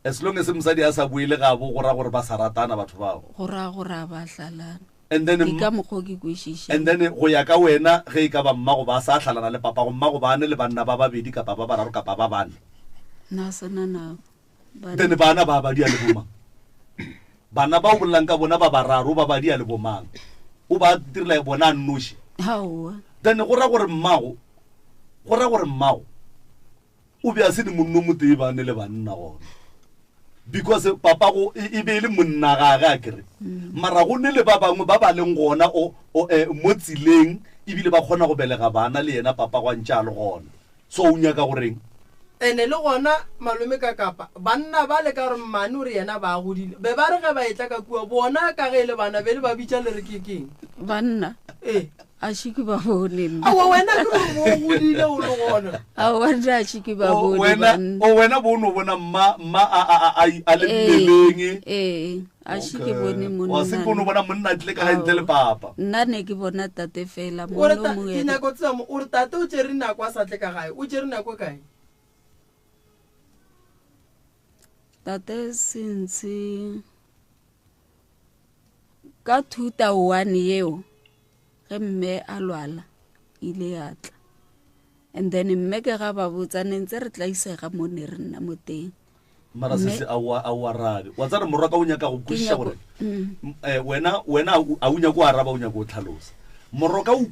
as long as mosadi a sa buele gabo go ra gore ba sa ratana batho bao go ra gore ba hlalana and then ka mokgo ke kwešiše and then go ya ka wena ge e ka ba mmago ba sa hlalana le papa go mmago ba ne le banna ba babedi kapa ba bararo kapa ba bane na sona na then bana ba ba dia le bomang bana ba o bolelang ka bona ba bararo ba ba dia le bomang o ba direla bona nnoši then go ra gore mmago o be a se di monno motee ba ne le banna gona because papa go e be le monna ga kere mara go ne le ba bangwe ba ba leng gona mo tsileng ebile ba kgona go belega bana le yena papa go ntša le gona so o nyaka goreng ene le gona malume ka kapa banna ba le ka gore mmane o re yena ba godile be ba re ge ba etla ka kua bona ka ge le bana be le ba bitša le re ke keng banna a shiki ba bone awa wena ke re mo godile o le gona awa a shiki ba bone wena bono bona mma a le mmileng a shiki bone monna wa se bono bona monna tle ka ntle le papa nna ne ke bona tate fela mo no mo ina go tsamo o re tate o tsere nna kwa sa tle ka gae o tsere nna kwa kae tate since ka 2001 yeo ge mme a lwala ile ya tla and then mme ke ga ba botsa ntse re tla isega mo ne re nna mo teng mara se a wa rabe wa tsara moraka o nyaka go kwisha gore wena a unya go araba unya go tlhalosa moraka o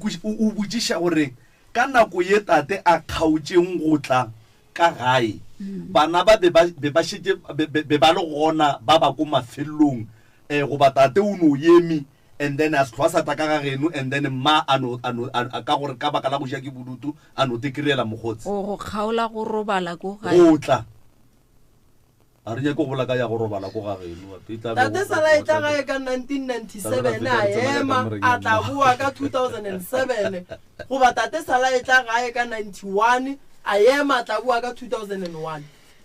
botsisha gore ka nako ye tate a kgaotseng go tla ka gae bana ba be ba shitse be ba le gona ba ba ko mafellong go batate o no yemi and then as twa sa ta ka geno and then ma ano ka gore ka baka la go ja ke budutu ano te kirela mogotsi go kgaola go robala go gae go tla a re go bola ka ya go robala go ga geno tate sala e tla gae ka 1997 a ema a tla bua ka 2007 go ba tate sala e tla gae ka 91 a ema a tla bua ka 2001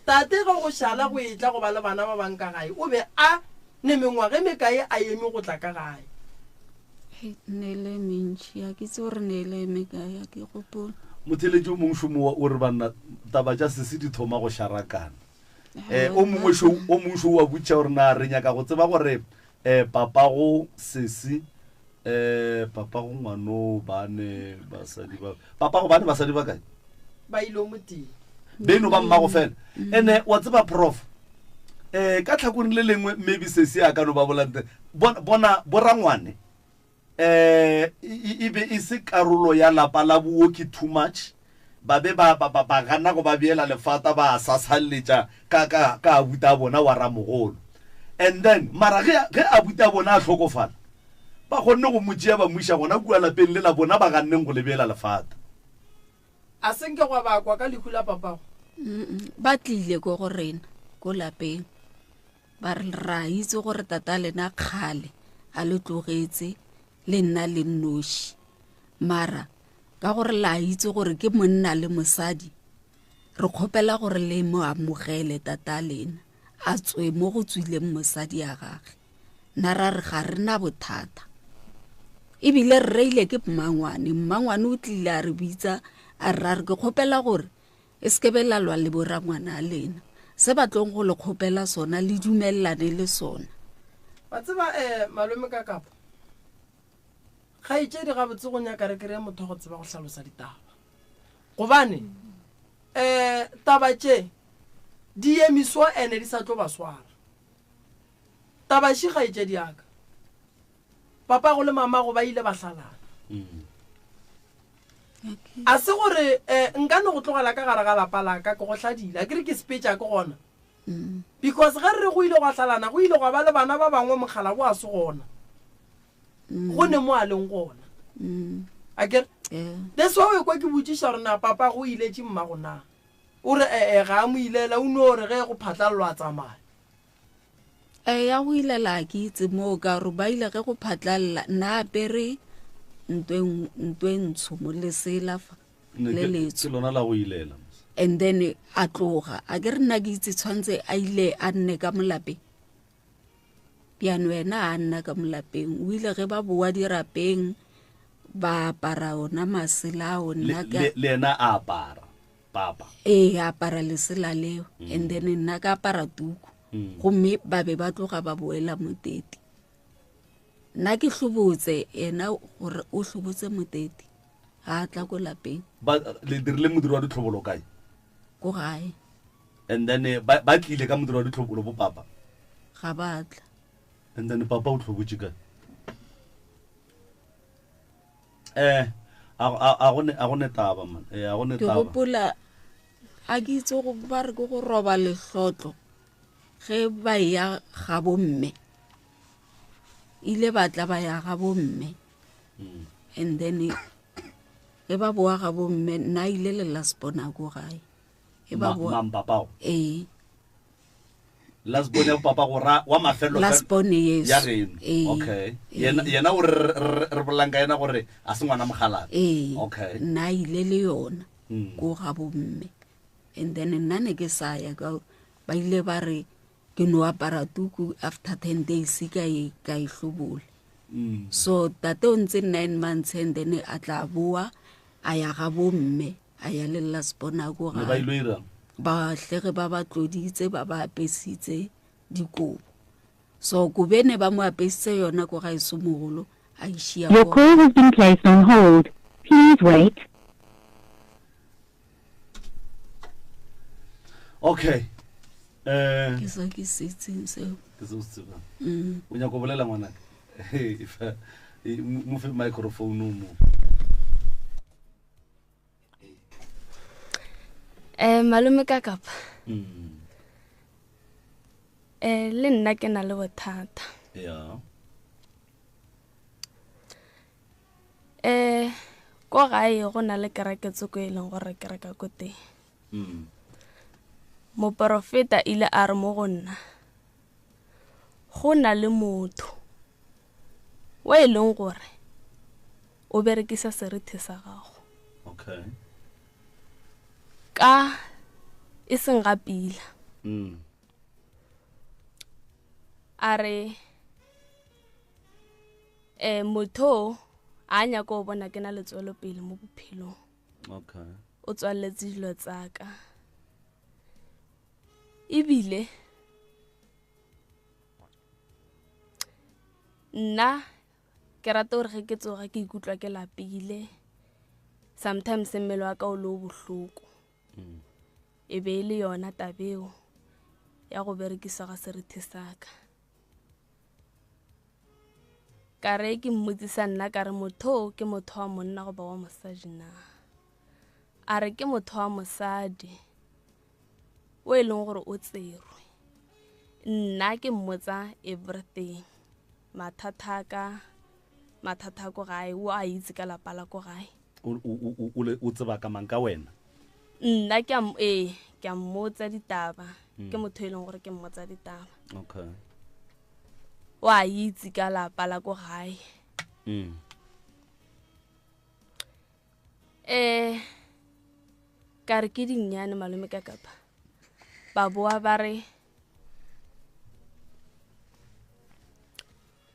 tate go shala go etla go ba le bana ba bang ka gae o be a ne mengwage me kae a eme go tla ka gae nele mentši a ke tse gore nele me kae a ke gopola motheletši o mongwe šomo o re banna taba tša sese di thoma go šarakana o mongwe šo wa butša gore na re nyaka go tseba gore papa go sesi papa go ngwano bane basadi ba kae ba ilo moteng beno ba mmago fela ene wa tseba prof ka tlhakoring le lengwe maybe sesi a ka no ba bolante bona borangwane ibe e se karolo ya lapa la buoki too much ba be ba gana go ba biela lefata ba sasalletša ka abuta bona wa ramogolo and then mara ge abuta bona a tlhokofala ba kgonne go motšea ba moiša gona kua lapeng le la bona ba ganneng go lebeela lefata a senke go ba kwa ka lehu la papago ba tlile ko go rena ko lapeng ba re ra itse gore tata lena kgale a le tlogetse le nna le nnoši mara ka gore la itse gore ke monna le mosadi re kgopela gore le mo amogele tata lena a tswe mo go tswileng mosadi ya gage nna ra re ga rena bothata ebile re reile ke mmangwane o tlile a re bitsa a ra re ke kgopela gore e sekebe la lwa le borangwana a lena se batlong go le kgopela sona le dumelelane le sona ba tseba malome ka kapo ga itse di ga botse go nyaka re kry motho go tseba go hlalosa ditaba gobane taba tše di emiswa ene di sa tlo ba swara taba shi ga itse di aka papa go le mama go ba ile ba hlalana a se gore nka no go tlogela ka gare ga lapa la ka go hladila ke re ke specha ke gona because ga re go ile go hlalana go ile go ba le bana ba bangwe mogala bo a se gona go ne mo a leng gona a ke that's why we kwa ke botšiša gore na papa go ile tše mma gona o re ga mo ilela o no re ge go phatlalwa tsamaya ya go ilela ke itse mo ka re ba ile ge go phatlalla nna apere ntwe ntsho mo lesela fa le letso lona la go ilela and then a tloga a ke re nna ke itse tshwantse a ile a nne ka molapeng piano wena a nna ka molapeng o ile ge ba boa dirapeng ba apara ona masela o nna ka le ena a apara papa a apara lesela leo and then nna ka apara tuku gomme ba be ba tloga ba boela moteti nna ke hlobotse ena gore o hlobotse moteti a tla ko lapeng ba le dirile modiro wa ditlhobolo kae ko gae and then ba tlile ka modiro wa ditlhobolo bo papa ga batla and then papa o tlhobotse kae a gone taba man a gone ke taba gopola a ke itse go ba re ke go roba lehlotlo ge ba ya ga bomme ile batla ba ya ga bomme and then ge ba boa ga bomme nna ile le lasbona go gae e ba boa papa lasbona papa go ra wa mafelo lasbona yes ya reno okay yena o re bolanga yena gore a se ngwana mogala okay nna ile le yona go ga bomme and then nna ne ke sa ya ba ile ba re ke no apara tuku after 10 days ka e hlobola so tate o ntse 9 months and then a tla boa a ya ga bomme a ya le lasbona go ga ba ile ira ba hlege ba ba tloditse ba ba apesitse dikobo so go bene ba mo apesitse yona go ga iso mogolo a ishia Your call has been placed on hold. Please wait. Okay. ke sa ke setseng seo ke se tseba o nya go bolela ngwana if mo fe microphone mo Malome ka kapa le nna ke na le bothata ko gae go na le kereke tsoko e leng gore ke reka ko teng moporofeta ile a re mo go nna go na le motho wa e leng gore o berekisa seriti sa gago ka e seng ga pila a re motho a nya go bona ke na le tswelo pele mo bophelong o tswaletse dilo tsaka ebile nna ke rata gore ge ke tsoga ke ikutlwa ke lapile sometimes mmele wa ka o le bohloko e be le yona tabeo ya go berekisa ga seriti saka ka re ke mmotsisa nna ka re motho ke motho wa monna go ba wa mosadi na a re ke motho wa mosadi o e leng gore o tserwe nna ke mmotsa everything mathata ko gae o a itse ka lapa la ko gae o tseba ka mang ka wena nna ke a mmotsa ditaba ke motho e leng gore ke mmotsa ditaba o a itse ka lapa la ko gae ka re ke dinnyane malome ka kapa ba boa ba re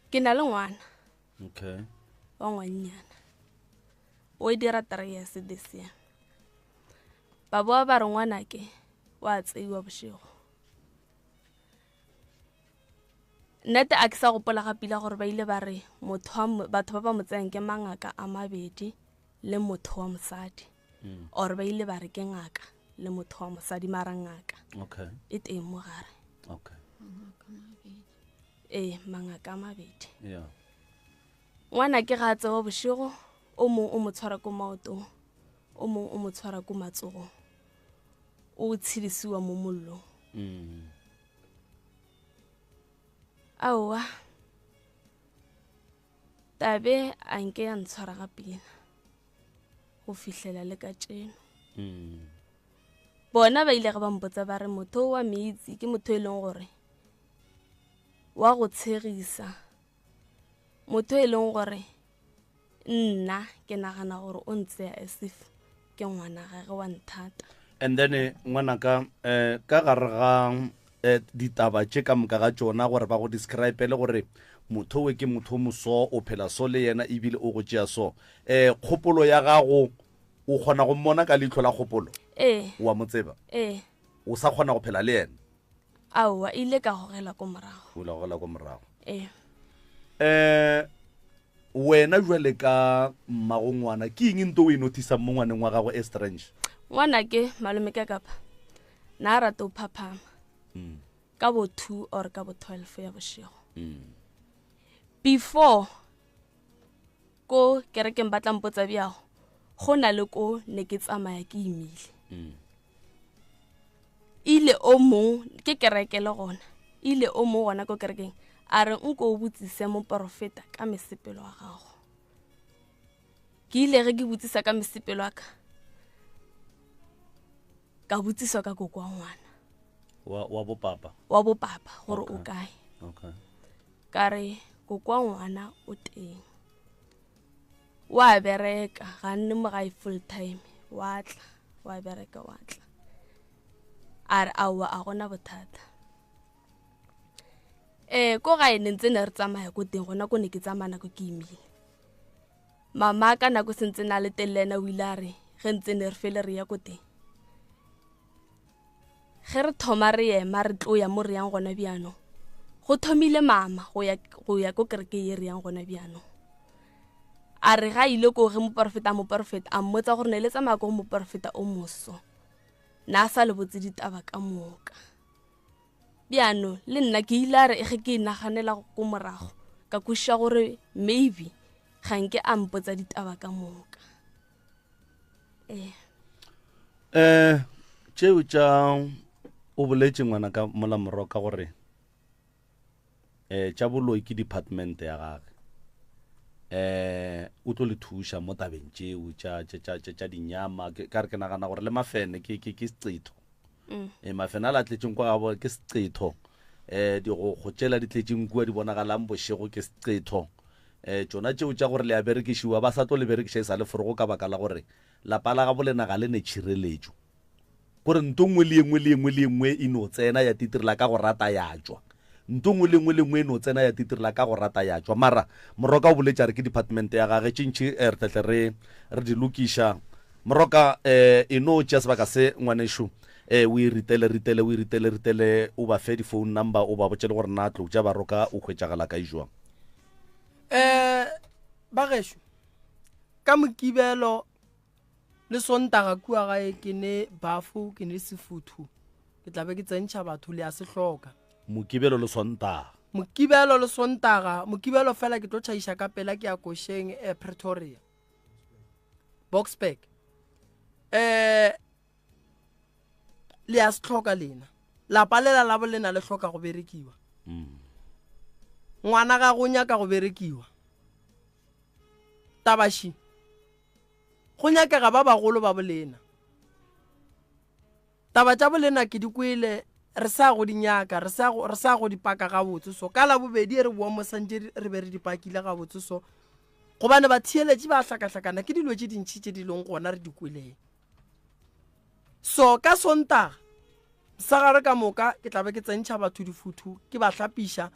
ke na le ngwana wa ngwannyana o e dira 3 years this year ba boa ba re ngwana ke wa tseiwa bošego nnete a ke sa gopola ga pila gore ba ile ba re batho ba ba motseng ke mangaka a mabedi le motho wa mosadi or ba ile ba re ke ngaka le motho wa mosadi mara ngaka e teng mo gare mangaka a mabedi ngwana ke ga tsewa bošego o mong o mo tshwara ko maotong o mong o mo tshwara ko matsogong o tshedisiwa mo mollong aowa tabe a nke ya ntshwara ga pina go fihlela le ka tšeno bona ba ile ga ba mpotsa ba re motho wa meitsi ke motho e leng gore wa go tshegisa motho e leng gore nna ke nagana gore o ntse as if ke ngwana gage wa nthata and then ngwanaka ka gare ga ditaba tše ka moka ga tšona gore ba go describe le gore motho we ke motho moso o phela so le yena ebile o go tšea so kgopolo ya gago o kgona go mmona ka leitlho la kgopolo wa mo tseba o sa kgona go phela le yena aowa ile ka gogela ko morago wena jwale ka mmagongwana ke eng nto o e notice mo ngwaneng wa gago strange ngwana ke malome ka kapa na rata o phaphama ka bo 2 or ka bo 12 ya bošego before ko kerekeng batla mpotsa bjago go na le ko ne ke tsamaya ke imile ile o mong ke kereke le gona ile o mong gona ko kerekeng a re nko o botsise mo porofeta ka mesepelo wa gago ke ile ge ke botsisa ka mesepelo wa ka botsiswa ka koko wa ngwana wa bopapa gore o kae ka re koko wa ngwana o teng wa bereka ga nne mo gae full time wa bereka wa tla a re aowa a gona bothata ko gae ne ntse ne re tsamaya ko teng gona ko ne ke tsamaya nako ke imile mama ka nako sentse na le telena o ile a re ge ntse ne re fele re ya ko teng ge re thoma re ema re tlo ya mo re yang gona bjano go thomile mama go ya ko kereke ye re yang gona bjano a re ga ile ko ge moporofeta a mmotsa gore ne le tsamaya ko moporofeta o moso na sa le botse ditaba ka moka bjano le nna ke ile a re ge ke naganela go morago ka kweša gore maybe ga nke a mpotsa ditaba ka moka tšeo tša o boletše ngwana ka mola moro ka gore tša boloi ke department ya gage o tlo le thuša mo tabeng tšeo tša dinyama ka re ke nagana gore le mafene ke secetho mafene a latletšeng kwa gabo ke secetho go tšela di tletšeng kua di bonagalang bošego ke secetho tšona tšeo tša gore le a berekišiwa ba sa tlo le berekiša e sa le forogo ka baka la gore lapa la gabo lenaga le ne tšhireletšo gore nto ngwe le engwe e no tsena ya titirela ka go rata ya tšwa nto ngwe le engwe e no tsena ya titirela ka go rata ya tšwa mara moroka o boletša re ke department ya gage tšintši re tletle re di lokiša moroka e no tšea sebaka se ngwanešo o e ritele o ba fe di-phone number o ba botše le gore na tlo tša baroka o hwetšagala ka ijwang bagešo ka mokibelo le sontaga kua gae ke ne bafo ke ne sefuthu ke tlabe ke tsentšha batho le a se hloka mokibelo le sontaga mokibelo fela ke tlo tšhaiša ka pela ke ya košeng Pretoria Boksburg le a se hloka lena lapa lela la bolena le hloka go berekiwa ngwana ga go nyaka go berekiwa tabashi go nyakega ba bagolo ba bolena taba tša bolena ke di kwele re sa go di nyaka re sa go di paka ga botse so ka la bobedi re bua mo santse re be re di pakile ga botse so gobane ba thieletše ba hlakahlakana ke dilo tše dintšhi tše di leng gona re di kweleng so ka sontaga sa gare ka moka ke tlabe ke tsentšha batho difuthu ke ba hlapiša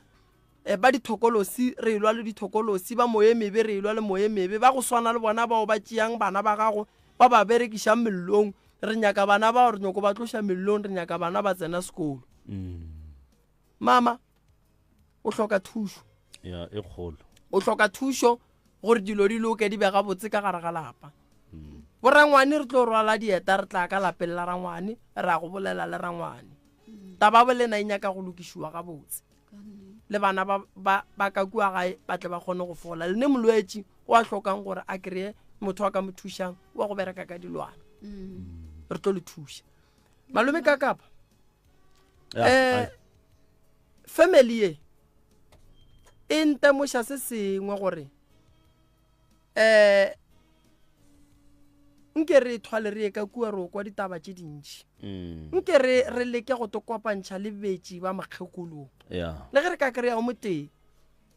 ba dithokolosi re ilwa le dithokolosi ba moye mebe re ilwa le moye mebe ba go swana le bona bao ba tšeang bana ba gago ba ba berekiša mellong re nyaka bana ba re nyoko ba tloša mellong re nyaka bana ba tsena sekolo mama o hloka thušo e kgolo o hloka thušo gore dilo di loke di bega botse ka gare ga lapa borangwane re tlo rwala dieta re tla ka lapeng la rangwane re a go bolela le rangwane taba bolena e nyaka go lokišiwa ga botse le bana ba ka kua gae ba tle ba kgone go fola le ne molwetši o a hlokang gore a kreye motho wa ka mo thušang wa go bereka ka dilwana re tlo le thuša malome ka kapa family e ntemoša se sengwe gore nke re thwale re ka kua re kwa ditaba tše dintši nke re leke go to kopantšha le betši ba makgekolong le ge re ka kry-a mo teng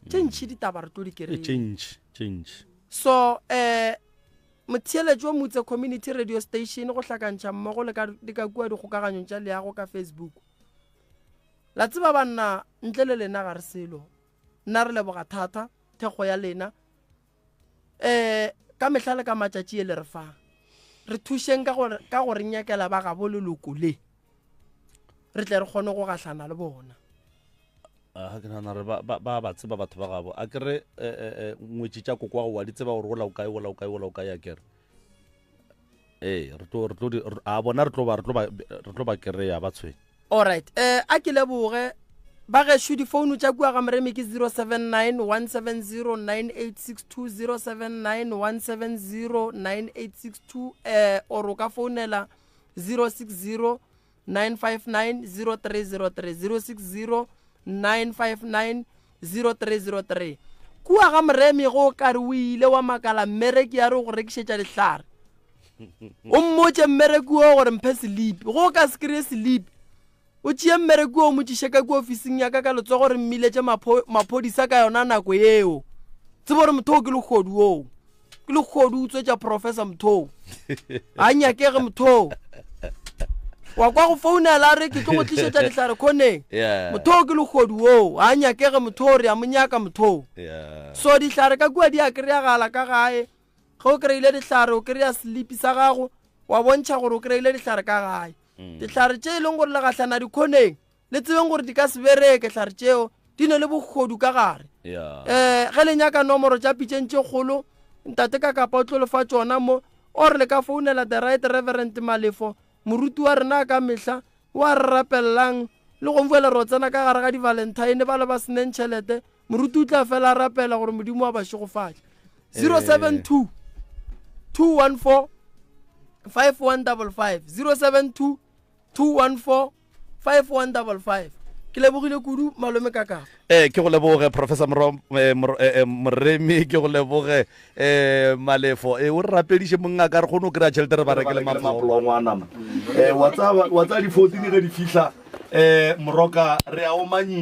tše ntšhi ditaba re tlo di kry-e so motheeletši wa motse community radio station go hlakantšha mmogo le ka kua dikgokaganyong tša leago ka Facebook la tseba banna ntle le lena ga re selo nna re leboga thata thekgo ya lena ka mehla le ka matšatši e le re fang re thušeng ka gore nyakela ba gabo leloko le re tle re kgone go gahlana le bona ke nagana re ba tseba batho ba gabo a kere ngwetši tša kokwa go wa di tseba gore go laukae a kere a bona re tlo ba kry-a ba tshwenya alright a ke leboge ba gešo difounu tša kua ga moremi ke 079 170 9862 079 170 9862 oro ka founela 060 959 0303 060 959 0303 kua ga moremi go ka re o ile wa makala mmereki ya re go rekišetša dihlare o mmotše mmereki o gore mphe sleep go ka se kry-e sleep o tšee mmereki o motšiše ka kua ofising ya ka letso gore mmiletše maphodisa ka yona nako eo tsebo gore motho o ke lekgodu oo ke lekgodu o tswetša professor motho a nyakege motho wa kwa go founela re ke tlo go tlišetša dihlare kgoneng motho o ke lekgodu oo a nyakege motho re a monyaka motho so dihlare ka kua di a kry-agala ka gae ge o kry-ile dihlare o kry-a sleepi sa gago wa bontšha gore o kry-ile dihlare ka gae dihlare tše e leng gore legahlana dikhoneng le tsebeng gore di ka se bereke hlare tšeo di ne le bokgodu ka gare ge le nyaka nomoro tša pitšeng tše kgolo ntate ka kapa o tlo lefa tšona mo ore le ka founela the right reverend Malefo moruti wa rena ka mehla wa re rapellang le go mfuela ro tsena ka gare ga di-valentine ba le ba seneng tšhelete moruti o tla fela rapela gore modimo wa bašegofatša 072 214 5155 072 214-5155 ke lebogile kudu malome kakapa ke go leboge professor moremi ke go leboge malefo o re rapediše mongaka re kgone o kry-a tšhelete re ba rekele mapolongwana wa tsa di-14 ge di fihla moroka re a omanyi